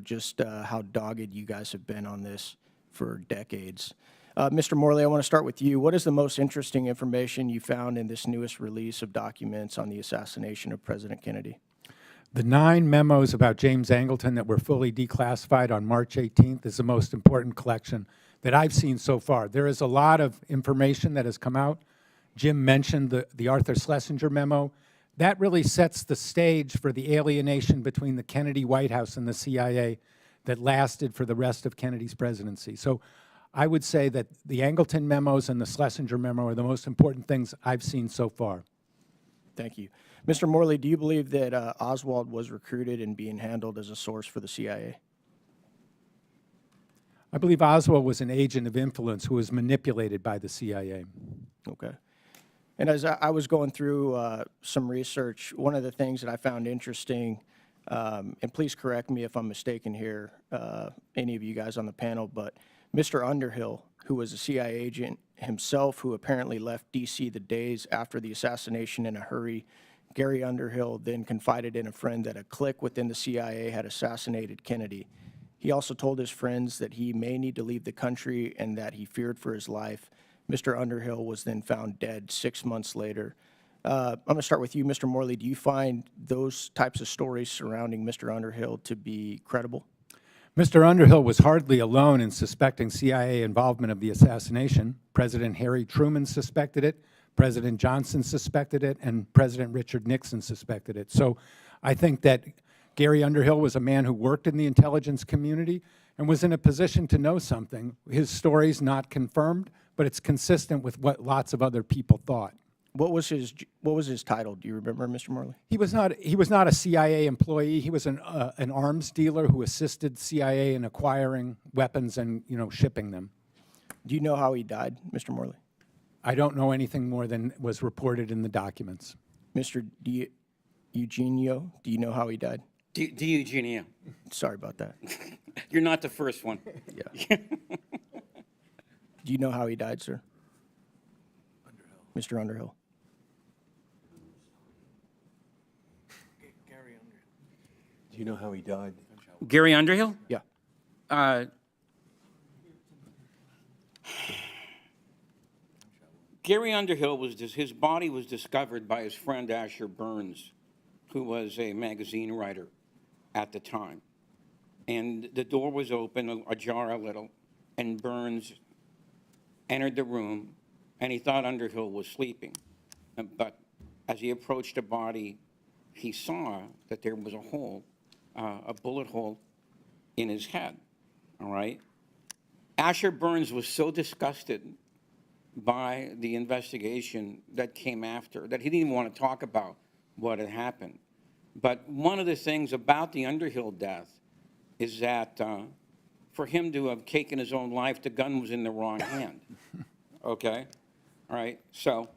just how dogged you guys have been on this for decades. Mr. Morley, I want to start with you. What is the most interesting information you found in this newest release of documents on the assassination of President Kennedy? The 9 memos about James Angleton that were fully declassified on March 18th is the most important collection that I've seen so far. There is a lot of information that has come out. Jim mentioned the Arthur Schlesinger memo. That really sets the stage for the alienation between the Kennedy White House and the CIA that lasted for the rest of Kennedy's presidency. So I would say that the Angleton memos and the Schlesinger memo are the most important things I've seen so far. Thank you. Mr. Morley, do you believe that Oswald was recruited and being handled as a source for the CIA? I believe Oswald was an agent of influence who was manipulated by the CIA. Okay. And as I was going through some research, one of the things that I found interesting, and please correct me if I'm mistaken here, any of you guys on the panel, but Mr. Underhill, who was a CIA agent himself, who apparently left D.C. the days after the assassination in a hurry Gary Underhill then confided in a friend that a clique within the CIA had assassinated Kennedy. He also told his friends that he may need to leave the country and that he feared for his life. Mr. Underhill was then found dead 6 months later. I'm going to start with you, Mr. Morley. Do you find those types of stories surrounding Mr. Underhill to be credible? Mr. Underhill was hardly alone in suspecting CIA involvement of the assassination. President Harry Truman suspected it, President Johnson suspected it, and President Richard Nixon suspected it. So I think that Gary Underhill was a man who worked in the intelligence community and was in a position to know something. His story's not confirmed, but it's consistent with what lots of other people thought. What was his title? Do you remember, Mr. Morley? He was not a CIA employee. He was an arms dealer who assisted CIA in acquiring weapons and, shipping them. Do you know how he died, Mr. Morley? I don't know anything more than was reported in the documents. Mr. DiEugenio, do you know how he died? DiEugenio. Sorry about that. You're not the first one. Yeah. Do you know how he died, sir? Mr. Underhill. Do you know how he died? Gary Underhill? Yeah. Gary Underhill his body was discovered by his friend Asher Burns, who was a magazine writer at the time. And the door was open, ajar a little, and Burns entered the room, and he thought Underhill was sleeping. But as he approached the body, he saw that there was a hole, a bullet hole in his head, all right? Asher Burns was so disgusted by the investigation that came after that he didn't even want to talk about what had happened. But one of the things about the Underhill death is that for him to have taken his own life, the gun was in the wrong hand, okay? All right, so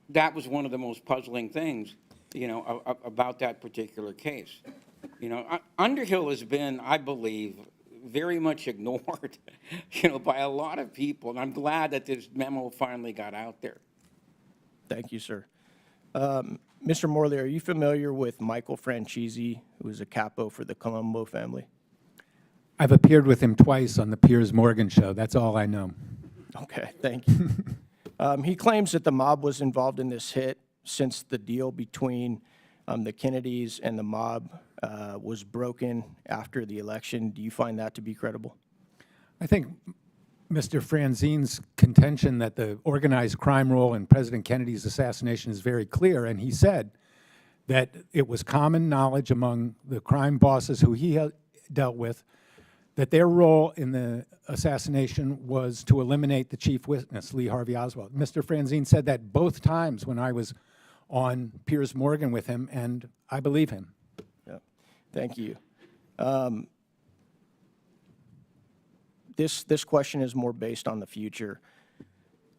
that was one of the most puzzling things, about that particular case. Underhill has been, I believe, very much ignored, by a lot of people, and I'm glad that this memo finally got out there. Thank you, sir. Mr. Morley, are you familiar with Michael Franchese, who is a capo for the Colombo family? I've appeared with him twice on the Piers Morgan show. That's all I know. Okay, thank you. He claims that the mob was involved in this hit since the deal between the Kennedys and the mob was broken after the election. Do you find that to be credible? I think Mr. Franzine's contention that the organized crime role in President Kennedy's assassination is very clear, and he said that it was common knowledge among the crime bosses who he dealt with that their role in the assassination was to eliminate the chief witness, Lee Harvey Oswald. Mr. Franzine said that both times when I was on Piers Morgan with him, and I believe him. Yeah. Thank you. This question is more based on the future,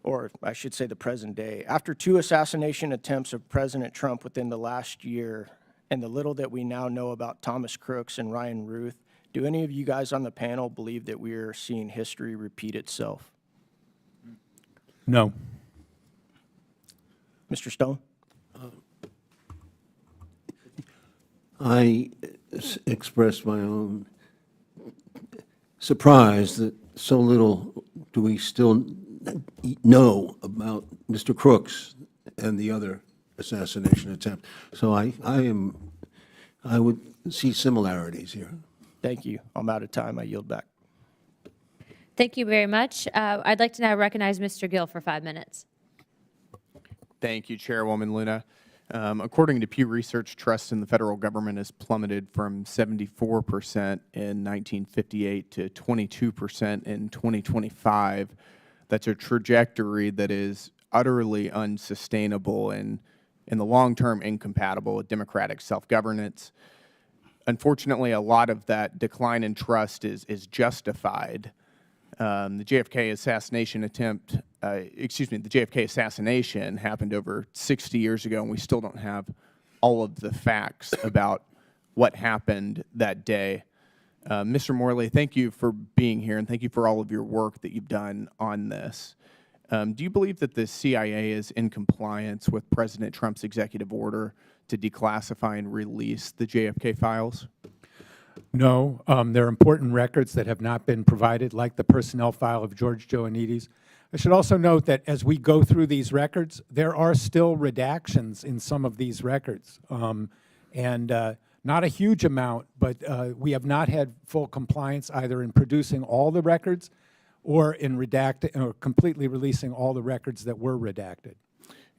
or I should say the present day. After 2 assassination attempts of President Trump within the last year, and the little that we now know about Thomas Crooks and Ryan Ruth, do any of you guys on the panel believe that we are seeing history repeat itself? No. Mr. Stone? I expressed my own surprise that so little do we still know about Mr. Crooks and the other assassination attempt. So I would see similarities here. Thank you. I'm out of time. I yield back. Thank you very much. I'd like to now recognize Mr. Gill for 5 minutes. Thank you, Chairwoman Luna. According to Pew Research, trust in the federal government has plummeted from 74% in 1958 to 22% in 2025. That's a trajectory that is utterly unsustainable and in the long term incompatible with democratic self-governance. Unfortunately, a lot of that decline in trust is justified. The JFK assassination the JFK assassination happened over 60 years ago, and we still don't have all of the facts about what happened that day. Mr. Morley, thank you for being here, and thank you for all of your work that you've done on this. Do you believe that the CIA is in compliance with President Trump's executive order to declassify and release the JFK files? No, there are important records that have not been provided, like the personnel file of George Ioannidis. I should also note that as we go through these records, there are still redactions in some of these records. Not a huge amount, but we have not had full compliance either in producing all the records or in completely releasing all the records that were redacted.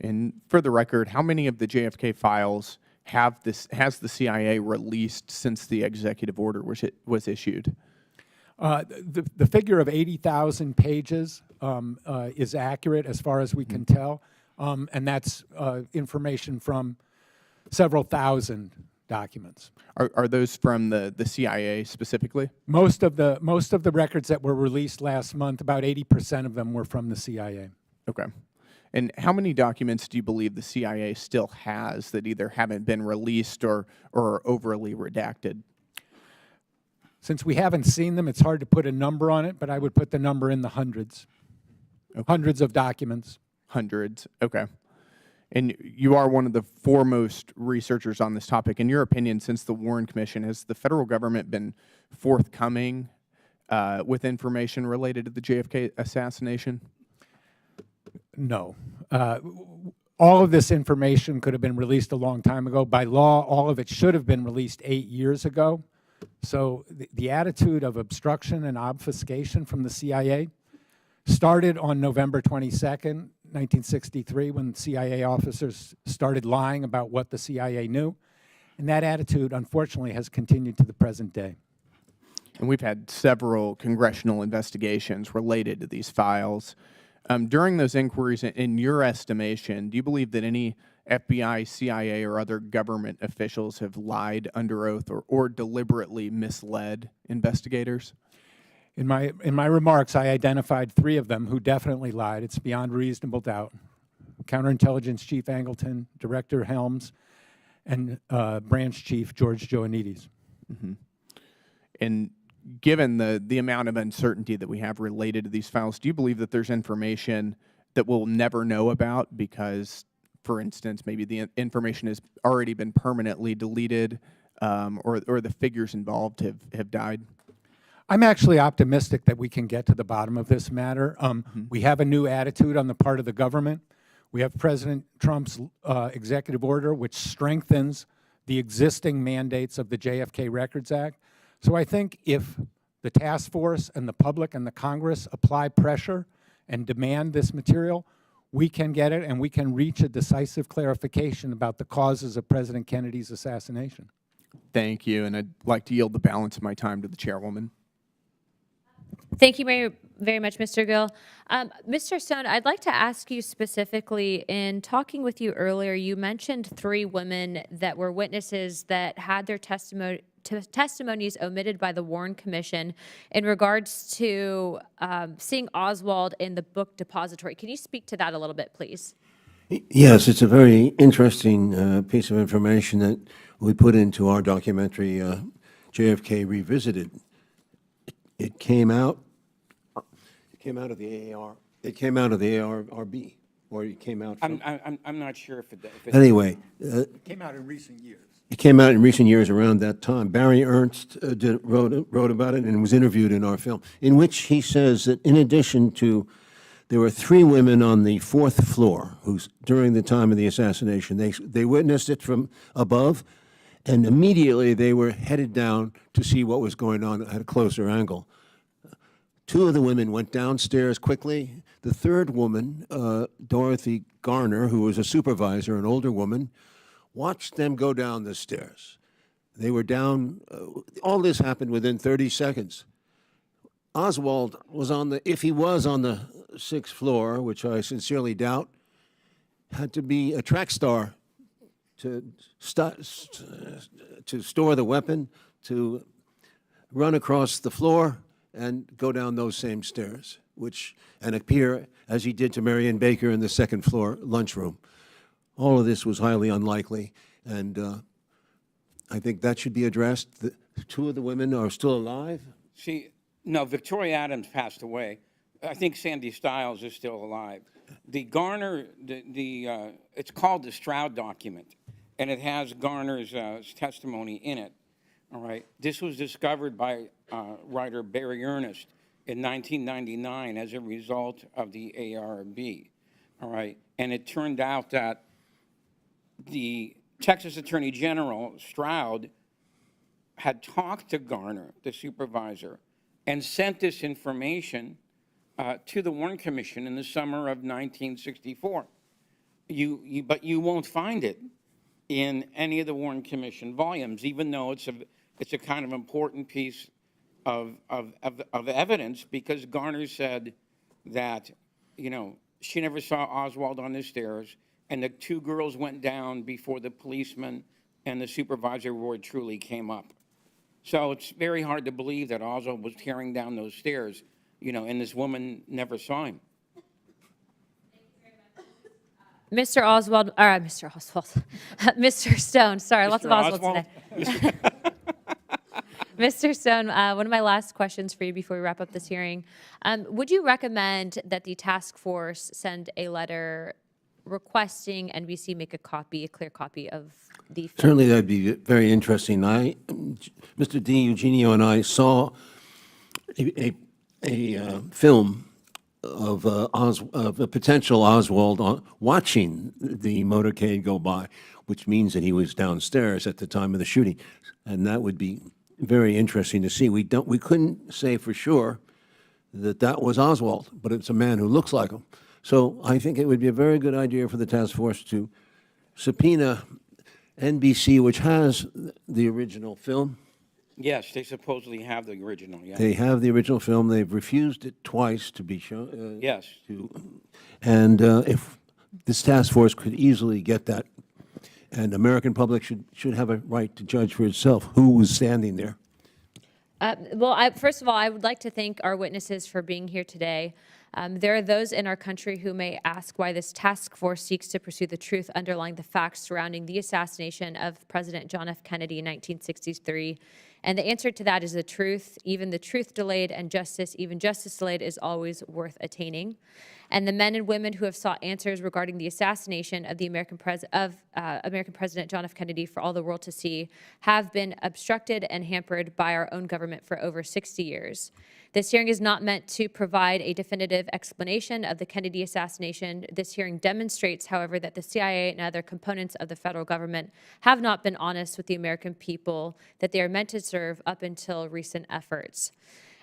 And for the record, how many of the JFK files has the CIA released since the executive order was issued? The figure of 80,000 pages is accurate as far as we can tell, and that's information from several thousand documents. Are those from the CIA specifically? Most of the records that were released last month, about 80% of them were from the CIA. Okay. And how many documents do you believe the CIA still has that either haven't been released or are overly redacted? Since we haven't seen them, it's hard to put a number on it, but I would put the number in the hundreds. Okay. Hundreds of documents. Hundreds, okay. And you are one of the foremost researchers on this topic. In your opinion, since the Warren Commission, has the federal government been forthcoming with information related to the JFK assassination? No. All of this information could have been released a long time ago. By law, all of it should have been released 8 years ago. So the attitude of obstruction and obfuscation from the CIA started on November 22nd, 1963, when CIA officers started lying about what the CIA knew. And that attitude, unfortunately, has continued to the present day. And we've had several congressional investigations related to these files. During those inquiries, in your estimation, do you believe that any FBI, CIA, or other government officials have lied under oath or deliberately misled investigators? In my remarks, I identified 3 of them who definitely lied. It's beyond reasonable doubt. Counterintelligence Chief Angleton, Director Helms, and Branch Chief George Ioannidis. Mm-hmm. And given the amount of uncertainty that we have related to these files, do you believe that there's information that we'll never know about because, for instance, maybe the information has already been permanently deleted or the figures involved have died? I'm actually optimistic that we can get to the bottom of this matter. We have a new attitude on the part of the government. We have President Trump's executive order, which strengthens the existing mandates of the JFK Records Act. So I think if the task force and the public and the Congress apply pressure and demand this material, we can get it and we can reach a decisive clarification about the causes of President Kennedy's assassination. Thank you, and I'd like to yield the balance of my time to the chairwoman. Thank you very, very much, Mr. Gill. Mr. Stone, I'd like to ask you specifically, in talking with you earlier, you mentioned 3 women that were witnesses that had their testimonies omitted by the Warren Commission in regards to seeing Oswald in the book depository. Can you speak to that a little bit, please? Yes, it's a very interesting piece of information that we put into our documentary, JFK Revisited. It came out of the AAR. It came out of the ARRB, or it came out from... I'm not sure if it... Anyway... It came out in recent years. It came out in recent years around that time. Barry Ernst wrote about it and was interviewed in our film, in which he says that in addition to... There were 3 women on the 4th floor who, during the time of the assassination, they witnessed it from above, and immediately they were headed down to see what was going on at a closer angle. 2 of the women went downstairs quickly. The 3rd woman, Dorothy Garner, who was a supervisor, an older woman, watched them go down the stairs. They were down, all this happened within 30 seconds. Oswald was if he was on the 6th floor, which I sincerely doubt, had to be a track star to store the weapon, to run across the floor and go down those same stairs, and appear as he did to Marion Baker in the 2nd floor lunchroom. All of this was highly unlikely, and I think that should be addressed. 2 of the women are still alive. See, no, Victoria Adams passed away. I think Sandy Stiles is still alive. The Garner, it's called the Stroud document, and it has Garner's testimony in it. All right. This was discovered by writer Barry Ernest in 1999 as a result of the ARB. All right. And it turned out that the Texas Attorney General, Stroud, had talked to Garner, the supervisor, and sent this information to the Warren Commission in the summer of 1964. But you won't find it in any of the Warren Commission volumes, even though it's a kind of important piece of evidence, because Garner said that, you know, she never saw Oswald on the stairs, and the two girls went down before the policeman and the supervisor, Roy Truly, came up. So it's very hard to believe that Oswald was tearing down those stairs, you know, and this woman never saw him. Mr. Oswald, Mr. Stone, sorry, lots of Oswald today. Mr. Stone, one of my last questions for you before we wrap up this hearing. Would you recommend that the task force send a letter requesting NBC make a clear copy of the film? Certainly, that'd be very interesting. Mr. DiEugenio and I saw a film of a potential Oswald watching the motorcade go by, which means that he was downstairs at the time of the shooting, and that would be very interesting to see. We couldn't say for sure that was Oswald, but it's a man who looks like him. So I think it would be a very good idea for the task force to subpoena NBC, which has the original film. Yes, they supposedly have the original, yeah. They have the original film. They've refused it twice to be shown. Yes. And if this task force could easily get that, and the American public should have a right to judge for itself who was standing there. Well, first of all, I would like to thank our witnesses for being here today. There are those in our country who may ask why this task force seeks to pursue the truth underlying the facts surrounding the assassination of President John F. Kennedy in 1963. And the answer to that is the truth. Even the truth delayed and justice, even justice delayed, is always worth attaining. And the men and women who have sought answers regarding the assassination of the American President John F. Kennedy for all the world to see have been obstructed and hampered by our own government for over 60 years. This hearing is not meant to provide a definitive explanation of the Kennedy assassination. This hearing demonstrates, however, that the CIA and other components of the federal government have not been honest with the American people that they are meant to serve up until recent efforts.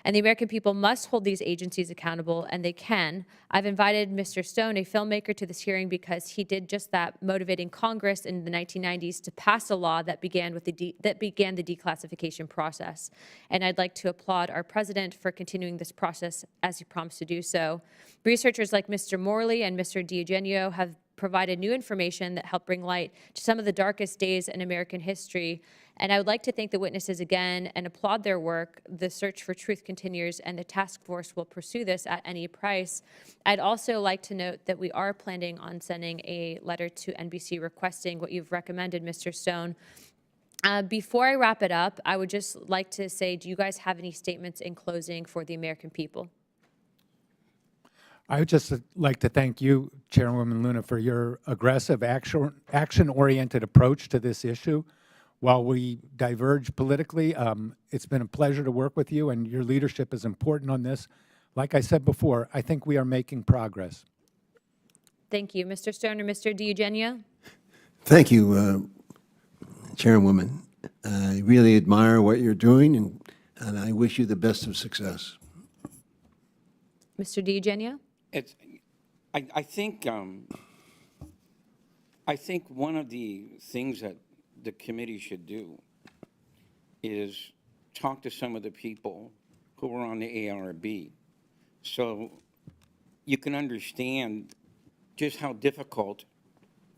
And the American people must hold these agencies accountable, and they can. I've invited Mr. Stone, a filmmaker, to this hearing because he did just that, motivating Congress in the 1990s to pass a law that began the declassification process. And I'd like to applaud our president for continuing this process as he promised to do so. Researchers like Mr. Morley and Mr. DiEugenio have provided new information that helped bring light to some of the darkest days in American history. And I would like to thank the witnesses again and applaud their work. The search for truth continues, and the task force will pursue this at any price. I'd also like to note that we are planning on sending a letter to NBC requesting what you've recommended, Mr. Stone. Before I wrap it up, I would just like to say, do you guys have any statements in closing for the American people? I would just like to thank you, Chairwoman Luna, for your aggressive, action-oriented approach to this issue. While we diverge politically, it's been a pleasure to work with you, and your leadership is important on this. Like I said before, I think we are making progress. Thank you. Mr. Stone or Mr. DiEugenio? Thank you, Chairwoman. I really admire what you're doing, and I wish you the best of success. Mr. DiEugenio? I think one of the things that the committee should do is talk to some of the people who were on the ARB so you can understand just how difficult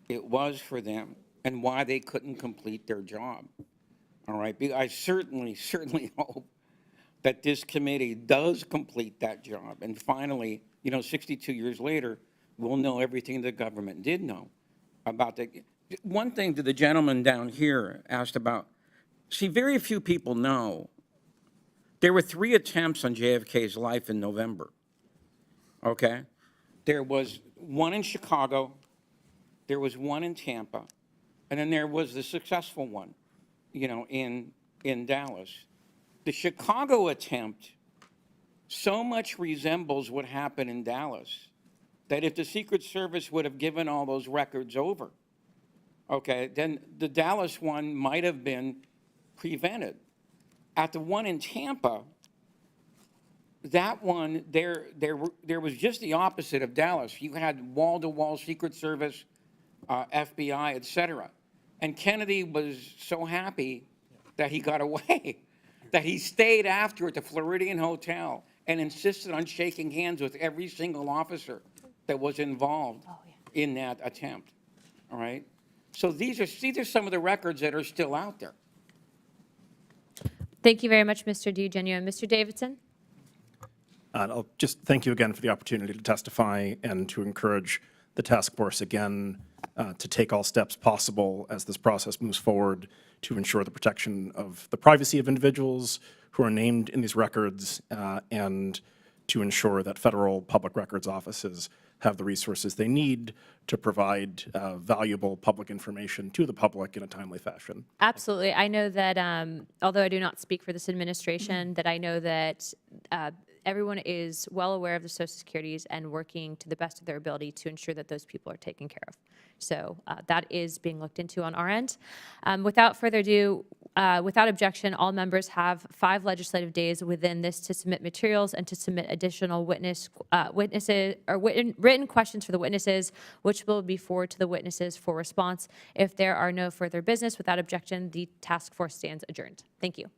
it was for them and why they couldn't complete their job. All right, I certainly hope that this committee does complete that job. And finally, 62 years later, we'll know everything the government did know about the. One thing that the gentleman down here asked about, see, very few people know there were 3 attempts on JFK's life in November, okay? There was one in Chicago, there was one in Tampa, and then there was the successful one, in Dallas. The Chicago attempt so much resembles what happened in Dallas that if the Secret Service would have given all those records over, okay, then the Dallas one might have been prevented. At the one in Tampa, that one, there was just the opposite of Dallas. You had wall-to-wall Secret Service, FBI, et cetera. And Kennedy was so happy that he got away, that he stayed after at the Floridian Hotel and insisted on shaking hands with every single officer that was involved in that attempt, all right? So these are some of the records that are still out there. Thank you very much, Mr. DiEugenio. Mr. Davidson? I'll just thank you again for the opportunity to testify and to encourage the task force again to take all steps possible as this process moves forward to ensure the protection of the privacy of individuals who are named in these records and to ensure that federal public records offices have the resources they need to provide valuable public information to the public in a timely fashion. Absolutely. I know that, although I do not speak for this administration, that I know that everyone is well aware of the Social Securities and working to the best of their ability to ensure that those people are taken care of. So that is being looked into on our end. Without further ado, without objection, all members have 5 legislative days within this to submit materials and to submit additional witnesses or written questions for the witnesses, which will be forwarded to the witnesses for response. If there are no further business, without objection, the task force stands adjourned. Thank you.